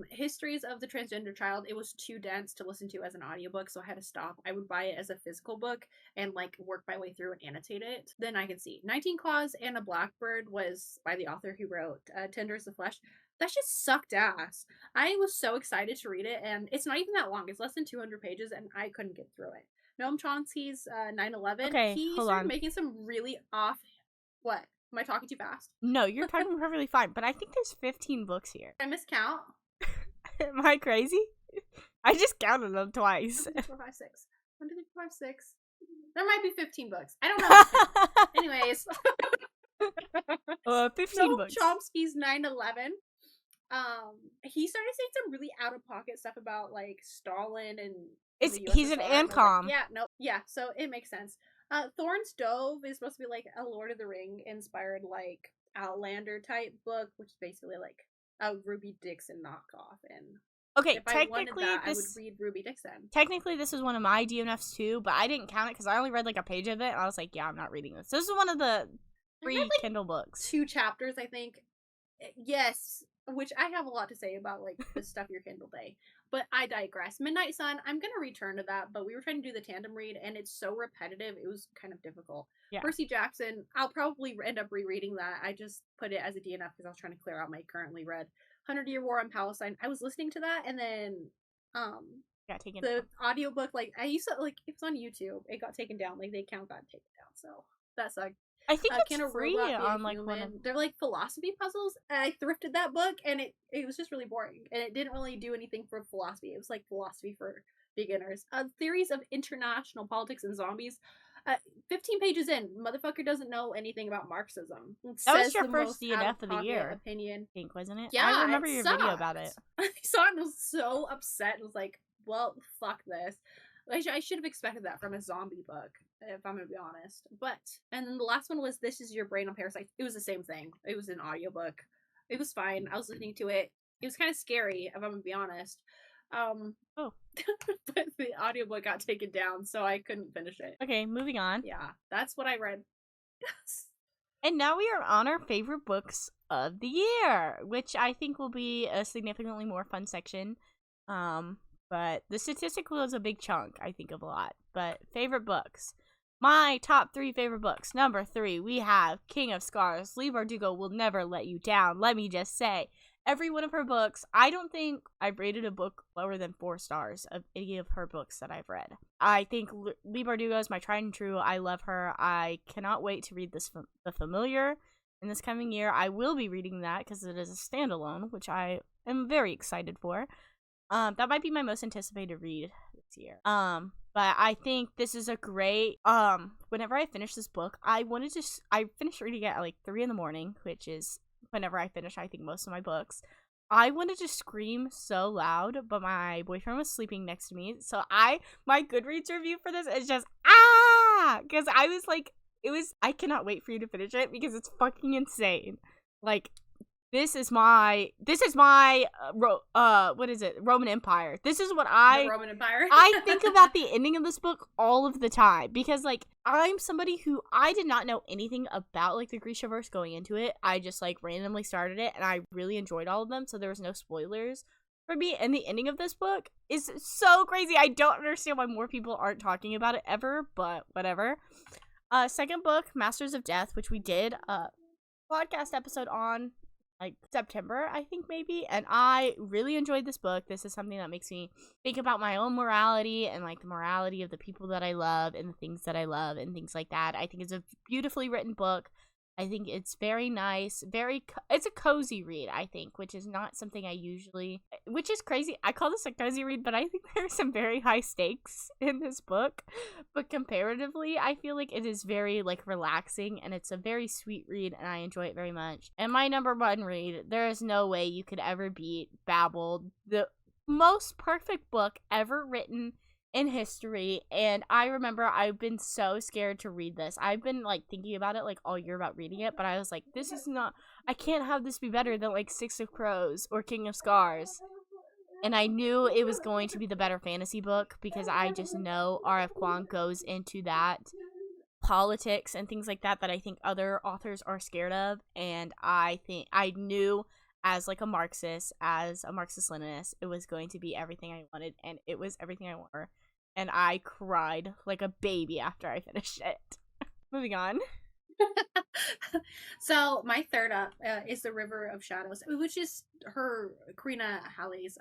Histories of the Transgender Child. It was too dense to listen to as an audiobook, so I had to stop. I would buy it as a physical book and, like, work my way through and annotate it. Then I could see. 19 Claws and a Blackbird was by the author who wrote Tender as the Flesh. That just sucked ass. I was so excited to read it, and it's not even that long. It's less than 200 pages, and I couldn't get through it. Noam Chomsky's 9/11.
Okay,
he
hold
started
on.
making some really off. What? Am I talking too fast?
No, you're talking perfectly fine, but I think there's 15 books here.
Did I miscount?
Am I crazy? I just counted them twice.
1, 2, 3, 4, 5, 6. 1, 2, 3, 4, 5, 6. There might be 15 books. I don't know. Anyways.
15
Noam
books.
Chomsky's 9/11. He started saying some really out of pocket stuff about, like, Stalin and
He's an ANCOM.
Like, so it makes sense. Thorne's Dove is supposed to be, like, a Lord of the Ring inspired, like, Outlander type book, which is basically like a Ruby Dixon knockoff. And
okay,
if I wanted that, I would read Ruby Dixon.
Technically, this is one of my DNFs too, but I didn't count it because I only read, like, a page of it, and I was like, yeah, I'm not reading this. This is one of the free, like, Kindle books.
2 chapters, I think. Yes, which I have a lot to say about, like, the stuff your Kindle day. But I digress. Midnight Sun, I'm going to return to that, but we were trying to do the tandem read, and it's so repetitive, it was kind of difficult.
Yeah.
Percy Jackson, I'll probably end up rereading that. I just put it as a DNF because I was trying to clear out my currently read 100-Year War on Palestine. I was listening to that, and then
got taken
the
down.
audiobook, like, I used to, like, it was on YouTube. It got taken down. Like, the account got taken down, so that sucked.
I think it's free on, like, one of...
They're, like, philosophy puzzles. I thrifted that book, and it was just really boring. And it didn't really do anything for philosophy. It was, like, philosophy for beginners. Theories of International Politics and Zombies. 15 pages in, motherfucker doesn't know anything about Marxism.
That was your first DNF of the year.
Opinion.
I think, wasn't it?
Yeah,
I remember your video about it.
I saw it and was so upset and was like, well, fuck this. I should have expected that from a zombie book, if I'm gonna be honest. And then the last one was This Is Your Brain on Parasite. It was the same thing. It was an audiobook. It was fine. I was listening to it. It was kind of scary, if I'm gonna be honest. But the audiobook got taken down, so I couldn't finish it.
Okay, moving on.
Yeah, that's what I read.
And now we are on our favorite books of the year, which I think will be a significantly more fun section. But the statistic was a big chunk, I think, of a lot. But favorite books. My top 3 favorite books. Number 3, we have King of Scars. Leigh Bardugo will never let you down, let me just say. Every one of her books, I don't think I've rated a book lower than 4 stars of any of her books that I've read. I think Leigh Bardugo is my tried and true. I love her. I cannot wait to read The Familiar in this coming year. I will be reading that because it is a standalone, which I am very excited for. That might be my most anticipated read this year. But I think this is a great, whenever I finish this book, I finished reading it at like 3 a.m, which is whenever I finish, I think, most of my books. I wanted to scream so loud, but my boyfriend was sleeping next to me. So my Goodreads review for this is just, because I was like, I cannot wait for you to finish it because it's fucking insane. Like, This is my what is it? Roman Empire. This is what
The Roman Empire.
I think about the ending of this book all of the time because, like, I'm somebody who I did not know anything about, like, the Grishaverse going into it. I just, like, randomly started it and I really enjoyed all of them, so there was no spoilers for me, and the ending of this book is so crazy. I don't understand why more people aren't talking about it ever, but whatever. Second book, Masters of Death, which we did a podcast episode on like September, I think maybe, and I really enjoyed this book. This is something that makes me think about my own morality and like the morality of the people that I love and the things that I love and things like that. I think it's a beautifully written book. I think it's very nice, it's a cozy read, I think, which is not something I usually, which is crazy. I call this a cozy read, but I think there are some very high stakes in this book. But comparatively, I feel like it is very like relaxing, and it's a very sweet read, and I enjoy it very much. And my number one read, there is no way you could ever beat Babel, the most perfect book ever written in history. And I remember I've been so scared to read this. I've been like thinking about it like all year about reading it, but I was like, this is not, I can't have this be better than like Six of Crows or King of Scars. And I knew it was going to be the better fantasy book because I just know R.F. Kuang goes into that politics and things like that I think other authors are scared of. And I think I knew as like a Marxist Leninist, it was going to be everything I wanted, and it was everything I wanted. And I cried like a baby after I finished it. Moving on.
So my third up is The River of Shadows, which is Karina Halley's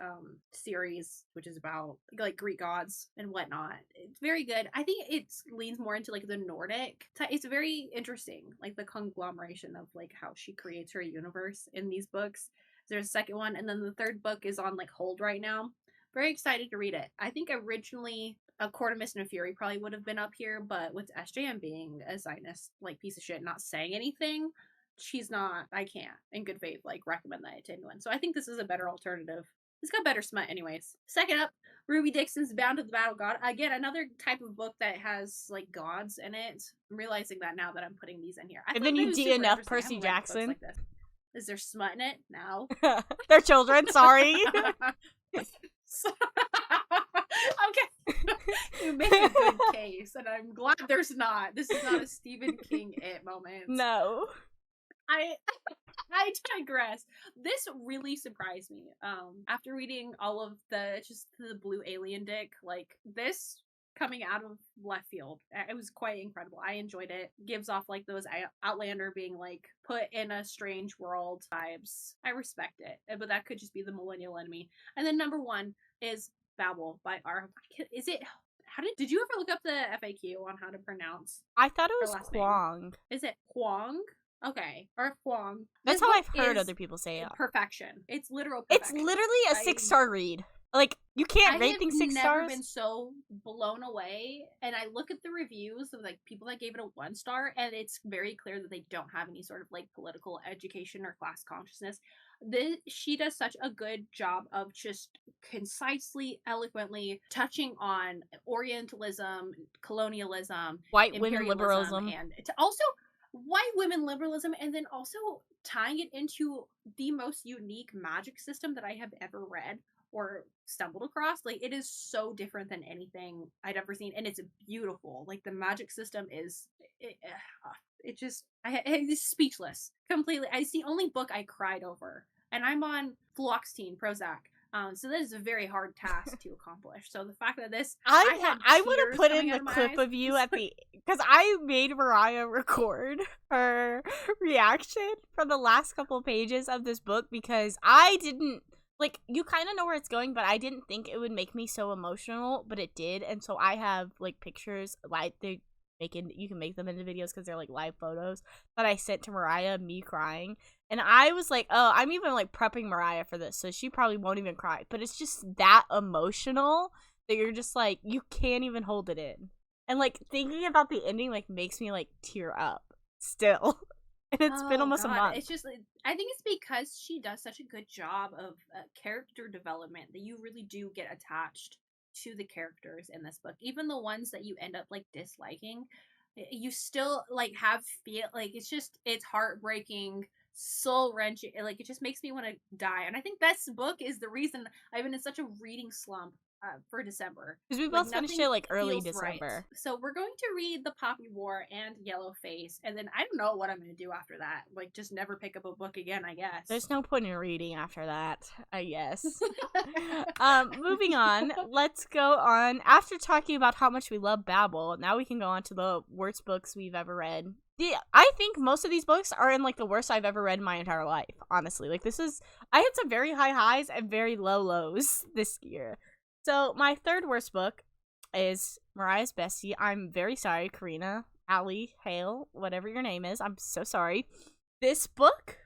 series, which is about like Greek gods and whatnot. It's very good. I think it leans more into like the Nordic. It's very interesting, like the conglomeration of like how she creates her universe in these books. There's a second one, and then the third book is on like hold right now. Very excited to read it. I think originally A Court of Mist and Fury probably would have been up here, but with SJM being a Zionist like piece of shit, not saying anything, she's not. I can't, in good faith, like recommend that to anyone. So I think this is a better alternative. It's got better smut, anyways. Second up, Ruby Dixon's Bound to the Battle God. Again, another type of book that has like gods in it. I'm realizing that now that I'm putting these in here.
And then you do enough Percy Jackson.
Like this. Is there smut in it? No.
They're children. Sorry.
Okay. You make a good case, and I'm glad there's not. This is not a Stephen King it moment.
No.
I digress. This really surprised me. After reading all of the blue alien dick, like this coming out of left field, it was quite incredible. I enjoyed it. Gives off like those Outlander being like put in a strange world vibes. I respect it, but that could just be the millennial enemy. And then number one is Babel by R. Is it? Did you ever look up the FAQ on how to pronounce?
I thought it was Kuang.
Is it Kuang? Okay, or Kuang.
That's how I've heard other people say it.
Perfection. It's literal perfection.
It's literally a 6-star read. Like, you can't rate things 6 stars.
I've never been so blown away. And I look at the reviews of like people that gave it a 1 star, and it's very clear that they don't have any sort of like political education or class consciousness. She does such a good job of just concisely, eloquently touching on Orientalism, colonialism,
white women liberalism,
and also white women liberalism, and then also tying it into the most unique magic system that I have ever read or stumbled across. Like, it is so different than anything I'd ever seen, and it's beautiful. Like, the magic system is it's speechless completely. It's the only book I cried over, and I'm on fluoxetine Prozac. So that is a very hard task to accomplish. So the fact that this,
I would have put in the clip of you at the, because I made Mariah record her reaction from the last couple of pages of this book, because I didn't, like, you kind of know where it's going, but I didn't think it would make me so emotional, but it did. And so I have like pictures, like you can make them into videos because they're like live photos that I sent to Mariah, me crying. And I was like, oh, I'm even like prepping Mariah for this, so she probably won't even cry. But it's just that emotional that you're just like, you can't even hold it in. And like thinking about the ending like makes me like tear up still. And it's been almost a month.
It's just, I think it's because she does such a good job of character development that you really do get attached to the characters in this book. Even the ones that you end up like disliking, you still like feel like it's heartbreaking, soul wrenching. Like, it just makes me want to die. And I think this book is the reason I've been in such a reading slump for December.
Because we
Like
both finished
nothing
it like early
feels right.
December.
So we're going to read The Poppy War and Yellow Face, and then I don't know what I'm going to do after that. Like just never pick up a book again, I guess.
There's no point in reading after that, I guess. Moving on, let's go on. After talking about how much we love Babel, now we can go on to the worst books we've ever read. I think most of these books are in like the worst I've ever read in my entire life, honestly. Like I had some very high highs and very low lows this year. So my third worst book is Mariah's Bestie. I'm very sorry, Karina, Allie, Hale, whatever your name is. I'm so sorry. This book,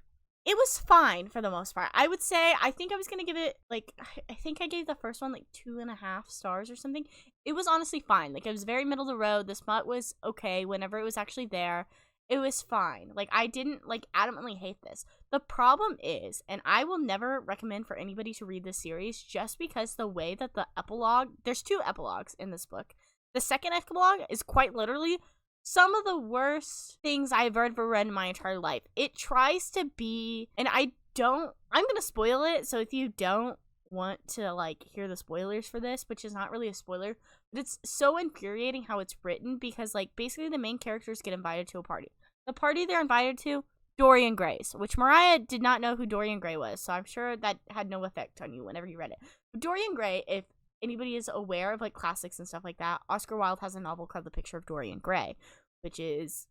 it was fine for the most part. I would say, I think I was going to give it, like, I think I gave the first one, like, 2.5 stars or something. It was honestly fine. Like, it was very middle of the road. The smut was okay whenever it was actually there. It was fine. Like, I didn't, like, adamantly hate this. The problem is, and I will never recommend for anybody to read this series just because the way that the epilogue, there's 2 epilogues in this book. The second epilogue is quite literally some of the worst things I've ever read in my entire life. It tries to be, and I'm going to spoil it, so if you don't want to, like, hear the spoilers for this, which is not really a spoiler, but it's so infuriating how it's written because, like, basically the main characters get invited to a party. The party they're invited to, Dorian Gray's, which Mariah did not know who Dorian Gray was, so I'm sure that had no effect on you whenever you read it. But Dorian Gray, if anybody is aware of, like, classics and stuff like that, Oscar Wilde has a novel called The Picture of Dorian Gray, which is,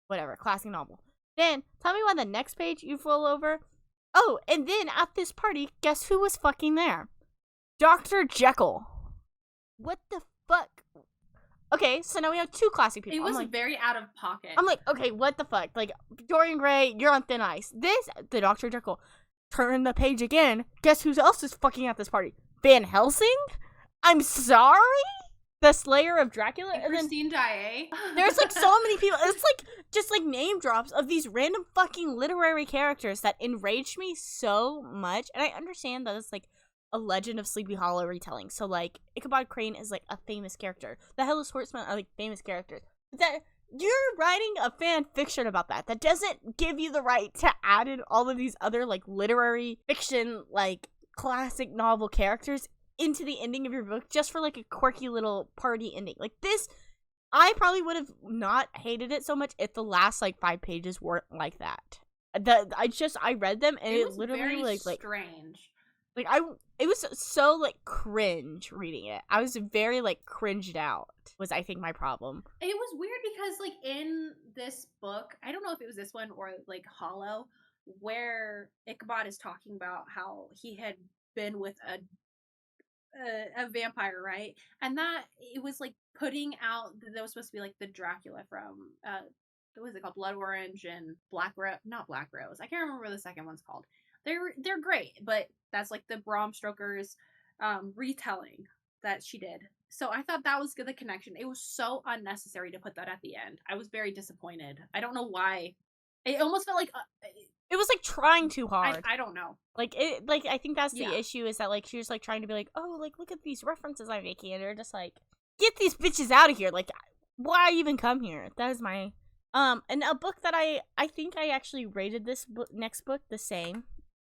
whatever, classic novel. Then, tell me why the next page you roll over. Oh, and then at this party, guess who was fucking there? Dr. Jekyll. What the fuck? Okay, so now we have 2 classic people.
It was very out of pocket.
I'm like, okay, what the fuck? Like, Dorian Gray, you're on thin ice. The Dr. Jekyll. Turn the page again. Guess who else is fucking at this party? Van Helsing? I'm sorry? The Slayer of Dracula?
And Christine Daae.
There's, like, so many people. It's, like, just, like, name drops of these random fucking literary characters that enraged me so much. And I understand that it's, like, a Legend of Sleepy Hollow retelling. So, like, Ichabod Crane is, like, a famous character. The Headless Horseman are, like, famous characters. That you're writing a fan fiction about that. That doesn't give you the right to add in all of these other, like, literary fiction, like, classic novel characters into the ending of your book just for, like, a quirky little party ending. Like, this, I probably would have not hated it so much if the last, like, 5 pages weren't like that. I read them and it literally, like,
strange.
Like, it was so, like, cringe reading it. I was very, like, cringed out, was, I think, my problem.
It was weird because, like, in this book, I don't know if it was this one or, like, Hollow, where Ichabod is talking about how he had been with a vampire, right? And that, it was, like, putting out, that was supposed to be, like, the Dracula from, what was it called? Blood Orange and not Black Rose. I can't remember what the second one's called. They're great, but that's like the Bram Stoker's retelling that she did. So I thought that was the connection. It was so unnecessary to put that at the end. I was very disappointed. I don't know why. It almost felt like
it was like trying too hard.
I don't know.
Like I think that's the issue is that like she was like trying to be like, oh, like look at these references I'm making, and they're just like, get these bitches out of here. Like, why even come here? That is my and a book that I think I actually rated this next book the same.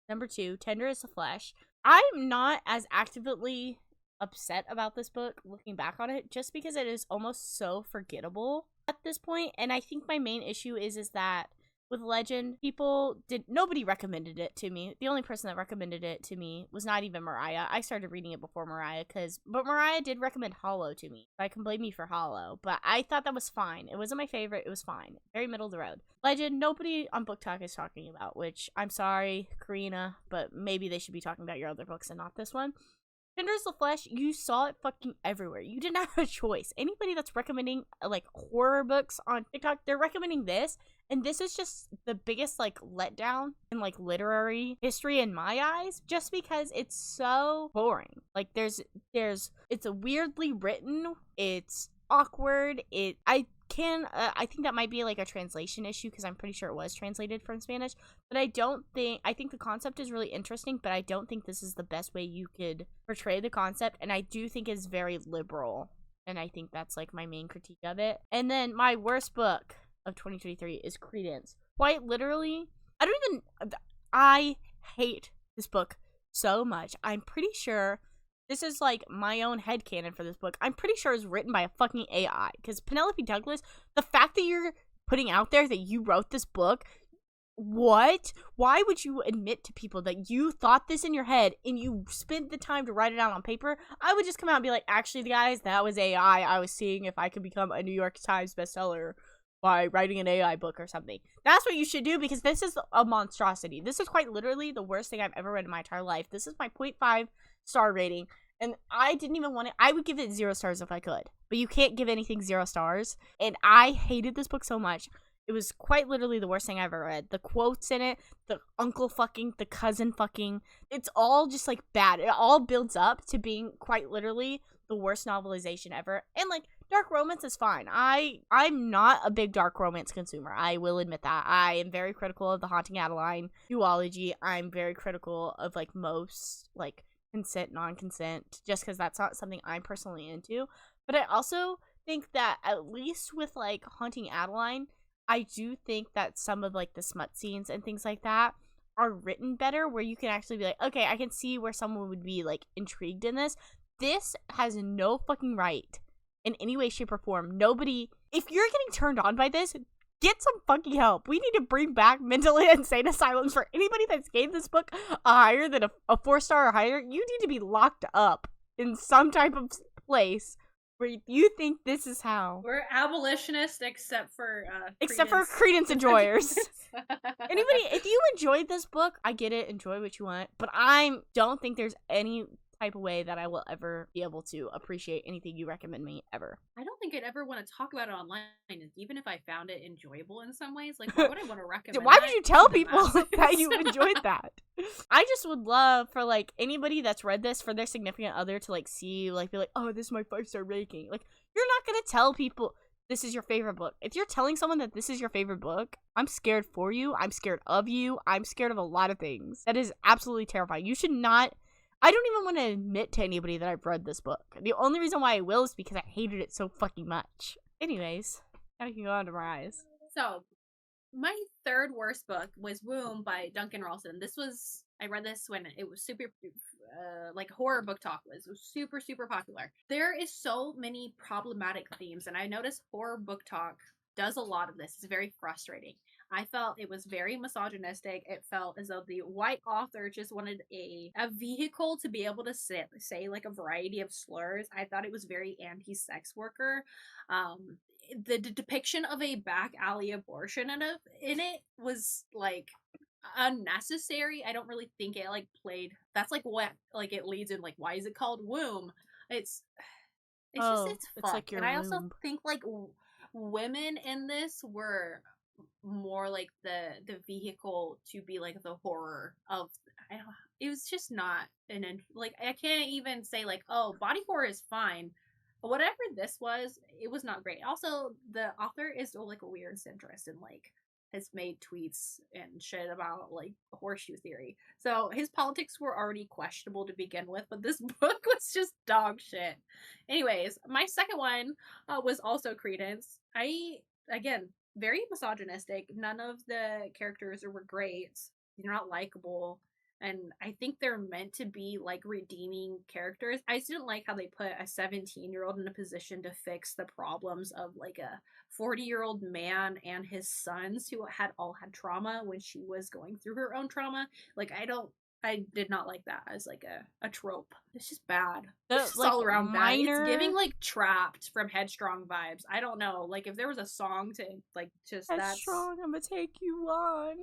Number 2, Tender as the Flesh. I'm not as actively upset about this book looking back on it just because it is almost so forgettable at this point. And I think my main issue is that with Legend, nobody recommended it to me. The only person that recommended it to me was not even Mariah. I started reading it before Mariah, but Mariah did recommend Hollow to me. I can blame me for Hollow, but I thought that was fine. It wasn't my favorite. It was fine. Very middle of the road. Legend, nobody on Book Talk is talking about, which I'm sorry, Karina, but maybe they should be talking about your other books and not this one. Tender as the Flesh, you saw it fucking everywhere. You didn't have a choice. Anybody that's recommending, like, horror books on TikTok, they're recommending this. And this is just the biggest, like, letdown in, like, literary history in my eyes. Just because it's so boring. Like, it's a weirdly written. It's awkward. I think that might be like a translation issue because I'm pretty sure it was translated from Spanish, but I think the concept is really interesting, but I don't think this is the best way you could portray the concept, and I do think it's very liberal, and I think that's like my main critique of it. And then my worst book of 2023 is Credence. Quite literally, I hate this book so much. I'm pretty sure this is like my own headcanon for this book. I'm pretty sure it's written by a fucking AI. Because Penelope Douglas, the fact that you're putting out there that you wrote this book, what? Why would you admit to people that you thought this in your head and you spent the time to write it out on paper? I would just come out and be like, actually, guys, that was AI. I was seeing if I could become a New York Times bestseller by writing an AI book or something. That's what you should do, because this is a monstrosity. This is quite literally the worst thing I've ever read in my entire life. This is my 0.5 star rating, and I didn't even want it. I would give it 0 stars if I could, but you can't give anything 0 stars, and I hated this book so much. It was quite literally the worst thing I've ever read. The quotes in it, the uncle fucking, the cousin fucking, it's all just like bad. It all builds up to being quite literally the worst novelization ever. And like, dark romance is fine. I'm not a big dark romance consumer. I will admit that. I am very critical of the Haunting Adeline duology. I'm very critical of like most like consent, non-consent, just because that's not something I'm personally into. But I also think that at least with like Haunting Adeline, I do think that some of like the smut scenes and things like that are written better, where you can actually be like, okay, I can see where someone would be like intrigued in this. This has no fucking right in any way, shape, or form. Nobody, if you're getting turned on by this, get some fucking help. We need to bring back mentally insane asylums for anybody that's gave this book a higher than a 4-star or higher. You need to be locked up in some type of place where you think this is how.
We're abolitionists except for
Credence enjoyers. Anybody, if you enjoyed this book, I get it, enjoy what you want, but I don't think there's any type of way that I will ever be able to appreciate anything you recommend me ever.
I don't think I'd ever want to talk about it online, even if I found it enjoyable in some ways. Like, why would I want to recommend?
Why would you tell people that you enjoyed that? I just would love for like anybody that's read this, for their significant other to like see, like be like, oh, this is my 5-star ranking. Like, you're not gonna tell people this is your favorite book. If you're telling someone that this is your favorite book, I'm scared for you. I'm scared of you. I'm scared of a lot of things. That is absolutely terrifying. You should not. I don't even want to admit to anybody that I've read this book. The only reason why I will is because I hated it so fucking much. Anyways, now we can go on to Mariah's.
So, my third worst book was Womb by Duncan Ralston. I read this when it was super, like horror book talk was super, super popular. There is so many problematic themes, and I noticed horror book talk does a lot of this. It's very frustrating. I felt it was very misogynistic. It felt as though the white author just wanted a vehicle to be able to say like a variety of slurs. I thought it was very anti-sex worker. The depiction of a back alley abortion in it was like unnecessary. I don't really think it like played. That's like what like it leads in like, why is it called Womb? It's
like your
and I
womb.
also think like women in this were more like the vehicle to be like the horror of. It was just not like I can't even say like, oh, body horror is fine. Whatever this was, it was not great. Also, the author is like a weird centrist and like has made tweets and shit about like horseshoe theory. So his politics were already questionable to begin with, but this book was just dog shit. Anyways, my second one was also Credence. Again, very misogynistic. None of the characters were great. They're not likable. And I think they're meant to be like redeeming characters. I just didn't like how they put a 17-year-old in a position to fix the problems of like a 40-year-old man and his sons who had trauma when she was going through her own trauma. Like, I did not like that as like a trope. It's just bad. It's just like all around bad. It's giving like Trapped from Headstrong vibes. I don't know. Like, if there was a song to like just
Headstrong, I'm gonna take you on.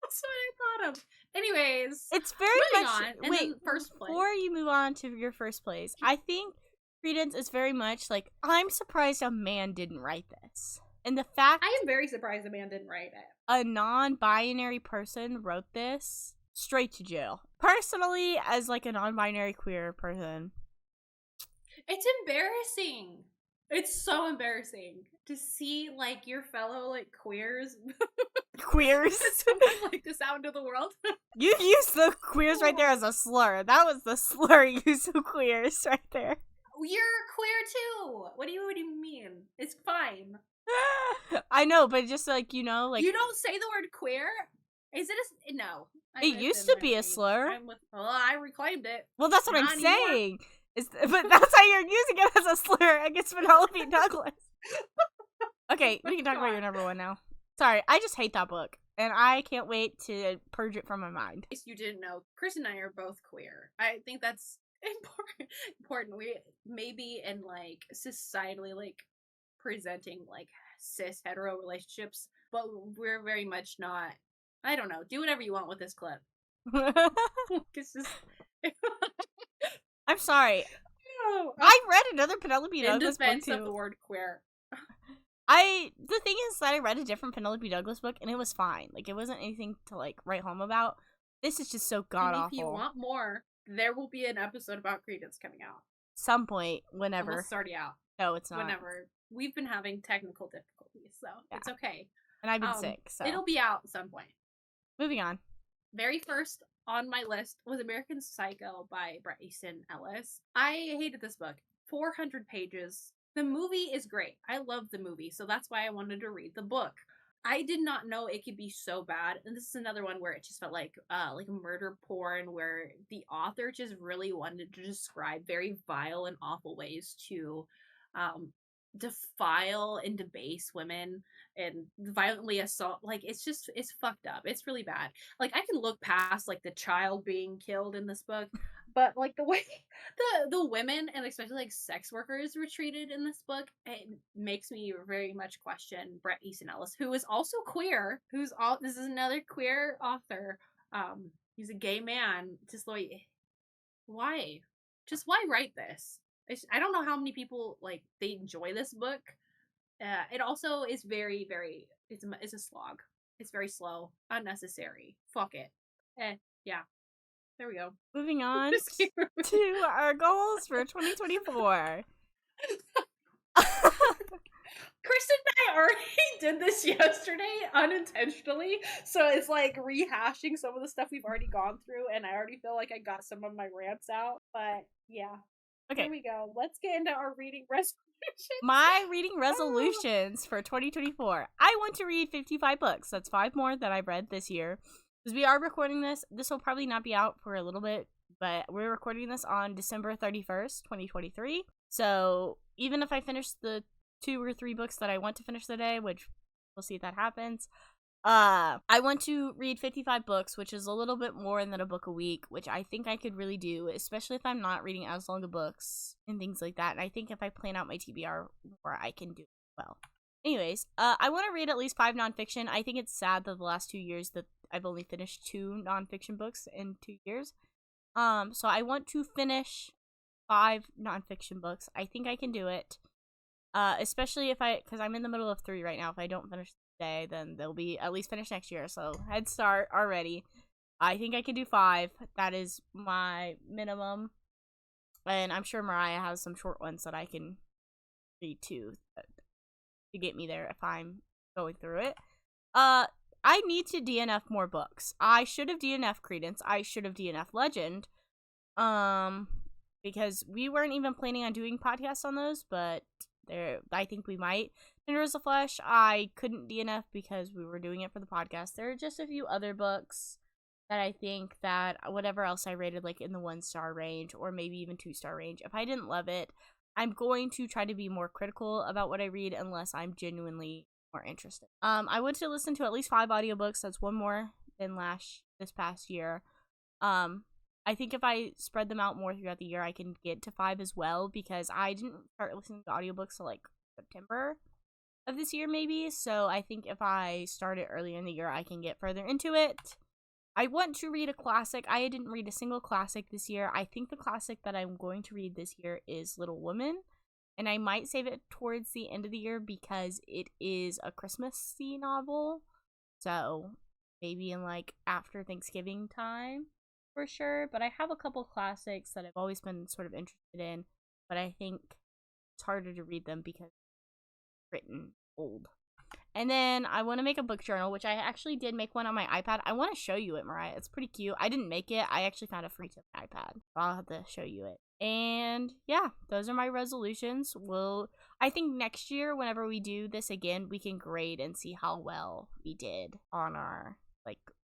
That's what I thought of. Anyways,
it's very much.
Wait, first place.
Before you move on to your first place, I think Credence is very much like, I'm surprised a man didn't write this. And the fact
I am very surprised a man didn't write it.
A non-binary person wrote this, straight to jail. Personally, as like a non-binary queer person,
it's embarrassing. It's so embarrassing to see like your fellow like queers like the sound of the world.
You used the queers right there as a slur. That was the slur use of queers right there.
You're queer too. What do you mean? It's fine.
I know, but just like, you know, like,
you don't say the word queer. Is it no?
It used to be a slur.
I reclaimed it.
Well, that's what I'm saying. But that's how you're using it as a slur against Penelope Douglas. Okay, we can talk about your number one now. Sorry, I just hate that book, and I can't wait to purge it from my mind.
In case you didn't know, Chris and I are both queer. I think that's important. We maybe in like societally like presenting like cis hetero relationships, but we're very much not. I don't know. Do whatever you want with this clip. It's just.
I'm sorry. No, I read another Penelope Douglas book too.
Of the word queer.
The thing is that I read a different Penelope Douglas book and it was fine. Like, it wasn't anything to like write home about. This is just so god awful.
If you want more, there will be an episode about Credence coming out.
Some point, whenever.
It's already out.
No, it's not.
Whenever. We've been having technical difficulties, so it's okay.
And I've been sick, so.
It'll be out at some point.
Moving on.
Very first on my list was American Psycho by Bret Easton Ellis. I hated this book. 400 pages. The movie is great. I love the movie, so that's why I wanted to read the book. I did not know it could be so bad, and this is another one where it just felt like murder porn, where the author just really wanted to describe very vile and awful ways to defile and debase women and violently assault. Like, it's fucked up. It's really bad. Like, I can look past like the child being killed in this book, but like the way the women and especially like sex workers were treated in this book, it makes me very much question Bret Easton Ellis, who is also queer. This is another queer author. He's a gay man. Just like, why write this? I don't know how many people like they enjoy this book. It also is very, very. It's a slog. It's very slow, unnecessary. Fuck it. Yeah. There we go.
Moving on to our goals for 2024.
Kristen and I already did this yesterday unintentionally, so it's like rehashing some of the stuff we've already gone through, and I already feel like I got some of my rants out. But yeah. Okay. Here we go. Let's get into our reading resolutions.
My reading resolutions for 2024. I want to read 55 books. That's 5 more that I've read this year. Because we are recording this. This will probably not be out for a little bit, but we're recording this on December 31st, 2023. So even if I finish the 2 or 3 books that I want to finish today, which we'll see if that happens, I want to read 55 books, which is a little bit more than a book a week, which I think I could really do, especially if I'm not reading as long of books and things like that. And I think if I plan out my TBR more, I can do it well. Anyways, I want to read at least 5 nonfiction. I think it's sad that the last 2 years that I've only finished 2 nonfiction books in 2 years. So I want to finish 5 nonfiction books. I think I can do it. Especially because I'm in the middle of 3 right now. If I don't finish today, then they'll be at least finished next year. So head start already. I think I can do 5. That is my minimum. And I'm sure Mariah has some short ones that I can read too to get me there if I'm going through it. I need to DNF more books. I should have DNF Credence. I should have DNF Legend. Because we weren't even planning on doing podcasts on those, but I think we might. Tenders of Flesh, I couldn't DNF because we were doing it for the podcast. There are just a few other books that I think that whatever else I rated, like in the 1-star range or maybe even 2-star range, if I didn't love it, I'm going to try to be more critical about what I read unless I'm genuinely more interested. I want to listen to at least 5 audiobooks. That's 1 more than this past year. I think if I spread them out more throughout the year, I can get to 5 as well, because I didn't start listening to audiobooks till like September of this year maybe. So I think if I start it earlier in the year, I can get further into it. I want to read a classic. I didn't read a single classic this year. I think the classic that I'm going to read this year is Little Women. And I might save it towards the end of the year because it is a Christmassy novel. So maybe in like after Thanksgiving time for sure. But I have a couple classics that I've always been sort of interested in. But I think it's harder to read them because it's written old. And then I want to make a book journal, which I actually did make one on my iPad. I want to show you it, Mariah. It's pretty cute. I didn't make it. I actually found a free tip on my iPad. I'll have to show you it. And yeah, those are my resolutions. I think next year, whenever we do this again, we can grade and see how well we did on our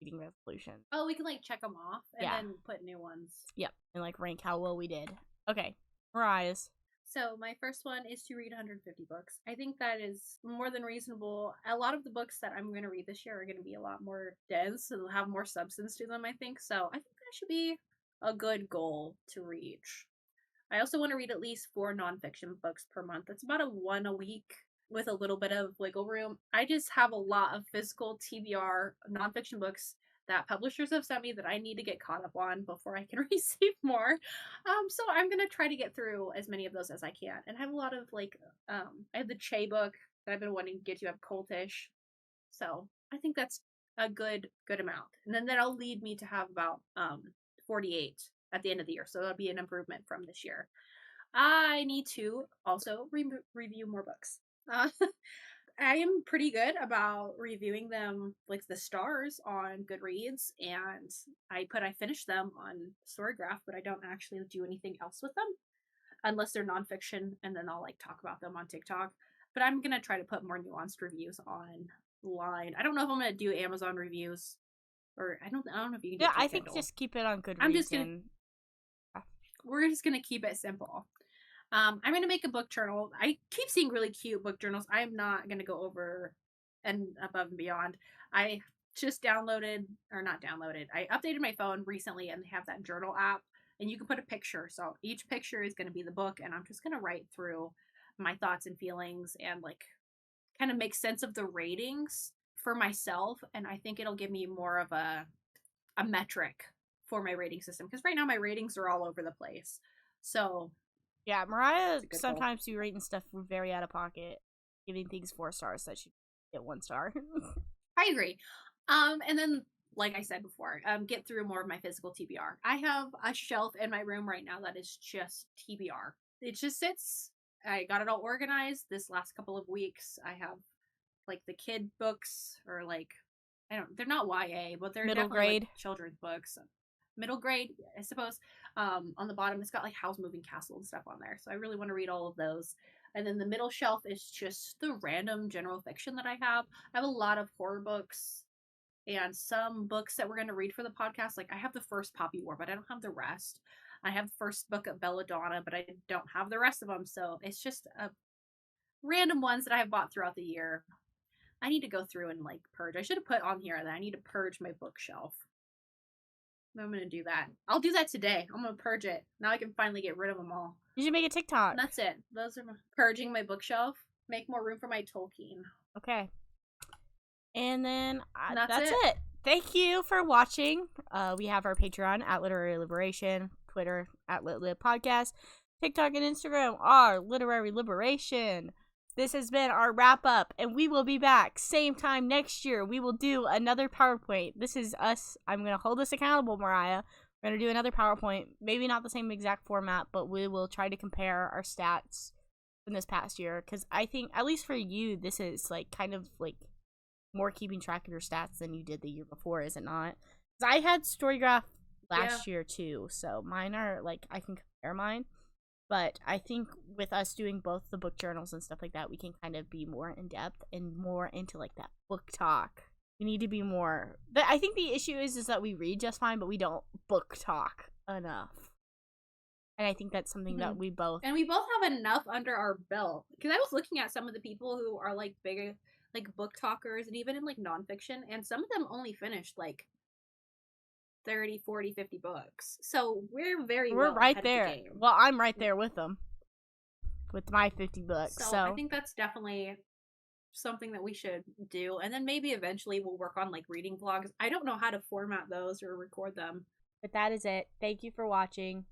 reading resolutions.
Oh, we can like check them off and
Yeah.
then put new ones.
Yep, and like rank how well we did. Okay, Mariah's.
So my first one is to read 150 books. I think that is more than reasonable. A lot of the books that I'm going to read this year are going to be a lot more dense and have more substance to them, I think. So I think that should be a good goal to reach. I also want to read at least 4 nonfiction books per month. That's about one a week with a little bit of wiggle room. I just have a lot of physical TBR nonfiction books that publishers have sent me that I need to get caught up on before I can receive more. So I'm gonna try to get through as many of those as I can. And I have a lot of like, I have the Che book that I've been wanting to get to. I have Cultish, so I think that's a good amount. And then that'll lead me to have about 48 at the end of the year. So that'll be an improvement from this year. I need to also review more books. I am pretty good about reviewing them, like the stars on Goodreads, and I finished them on Storygraph, but I don't actually do anything else with them unless they're nonfiction, and then I'll like talk about them on TikTok. But I'm gonna try to put more nuanced reviews online. I don't know if I'm gonna do Amazon reviews, or I don't know if you can.
Yeah, I think just keep it on Goodreads.
I'm just gonna. We're just gonna keep it simple. I'm gonna make a book journal. I keep seeing really cute book journals. I'm not gonna go over and above and beyond. I just downloaded, or not downloaded, I updated my phone recently and they have that journal app and you can put a picture. So each picture is gonna be the book and I'm just gonna write through my thoughts and feelings and like kind of make sense of the ratings for myself. And I think it'll give me more of a metric for my rating system. Because right now my ratings are all over the place. So
yeah, Mariah sometimes be rating stuff very out of pocket, giving things 4 stars that should get 1 star.
I agree. And then, like I said before, get through more of my physical TBR. I have a shelf in my room right now that is just TBR. It just sits. I got it all organized this last couple of weeks. I have like the kid books, or like they're not YA, but they're
middle grade
like children's books. Middle grade, I suppose. On the bottom, it's got like Howl's Moving Castle and stuff on there. So I really want to read all of those. And then the middle shelf is just the random general fiction that I have. I have a lot of horror books and some books that we're going to read for the podcast. Like I have the first Poppy War, but I don't have the rest. I have the first book of Belladonna, but I don't have the rest of them. So it's just random ones that I have bought throughout the year. I need to go through and like purge. I should have put on here that I need to purge my bookshelf. I'm gonna do that. I'll do that today. I'm gonna purge it. Now I can finally get rid of them all.
You should make a TikTok.
And that's it. Those are purging my bookshelf. Make more room for my Tolkien.
Okay. And then that's it. Thank you for watching. We have our Patreon at Literary Liberation, Twitter at LitLib Podcast, TikTok and Instagram are Literary Liberation. This has been our wrap up, and we will be back same time next year. We will do another PowerPoint. This is us. I'm going to hold us accountable, Mariah. We're going to do another PowerPoint. Maybe not the same exact format, but we will try to compare our stats from this past year. Because I think, at least for you, this is like kind of like more keeping track of your stats than you did the year before, is it not? Because I had Storygraph last year too, so mine are like, I can compare mine. But I think with us doing both the book journals and stuff like that, we can kind of be more in depth and more into like that book talk. We need to be more. I think the issue is that we read just fine, but we don't book talk enough. And I think that's something that we both.
And we both have enough under our belt. Because I was looking at some of the people who are like bigger, like book talkers, and even in like nonfiction, and some of them only finished like 30, 40, 50 books. So we're
right there. Well, I'm right there with them. With my 50 books. So
I think that's definitely something that we should do. And then maybe eventually we'll work on like reading vlogs. I don't know how to format those or record them.
But that is it. Thank you for watching.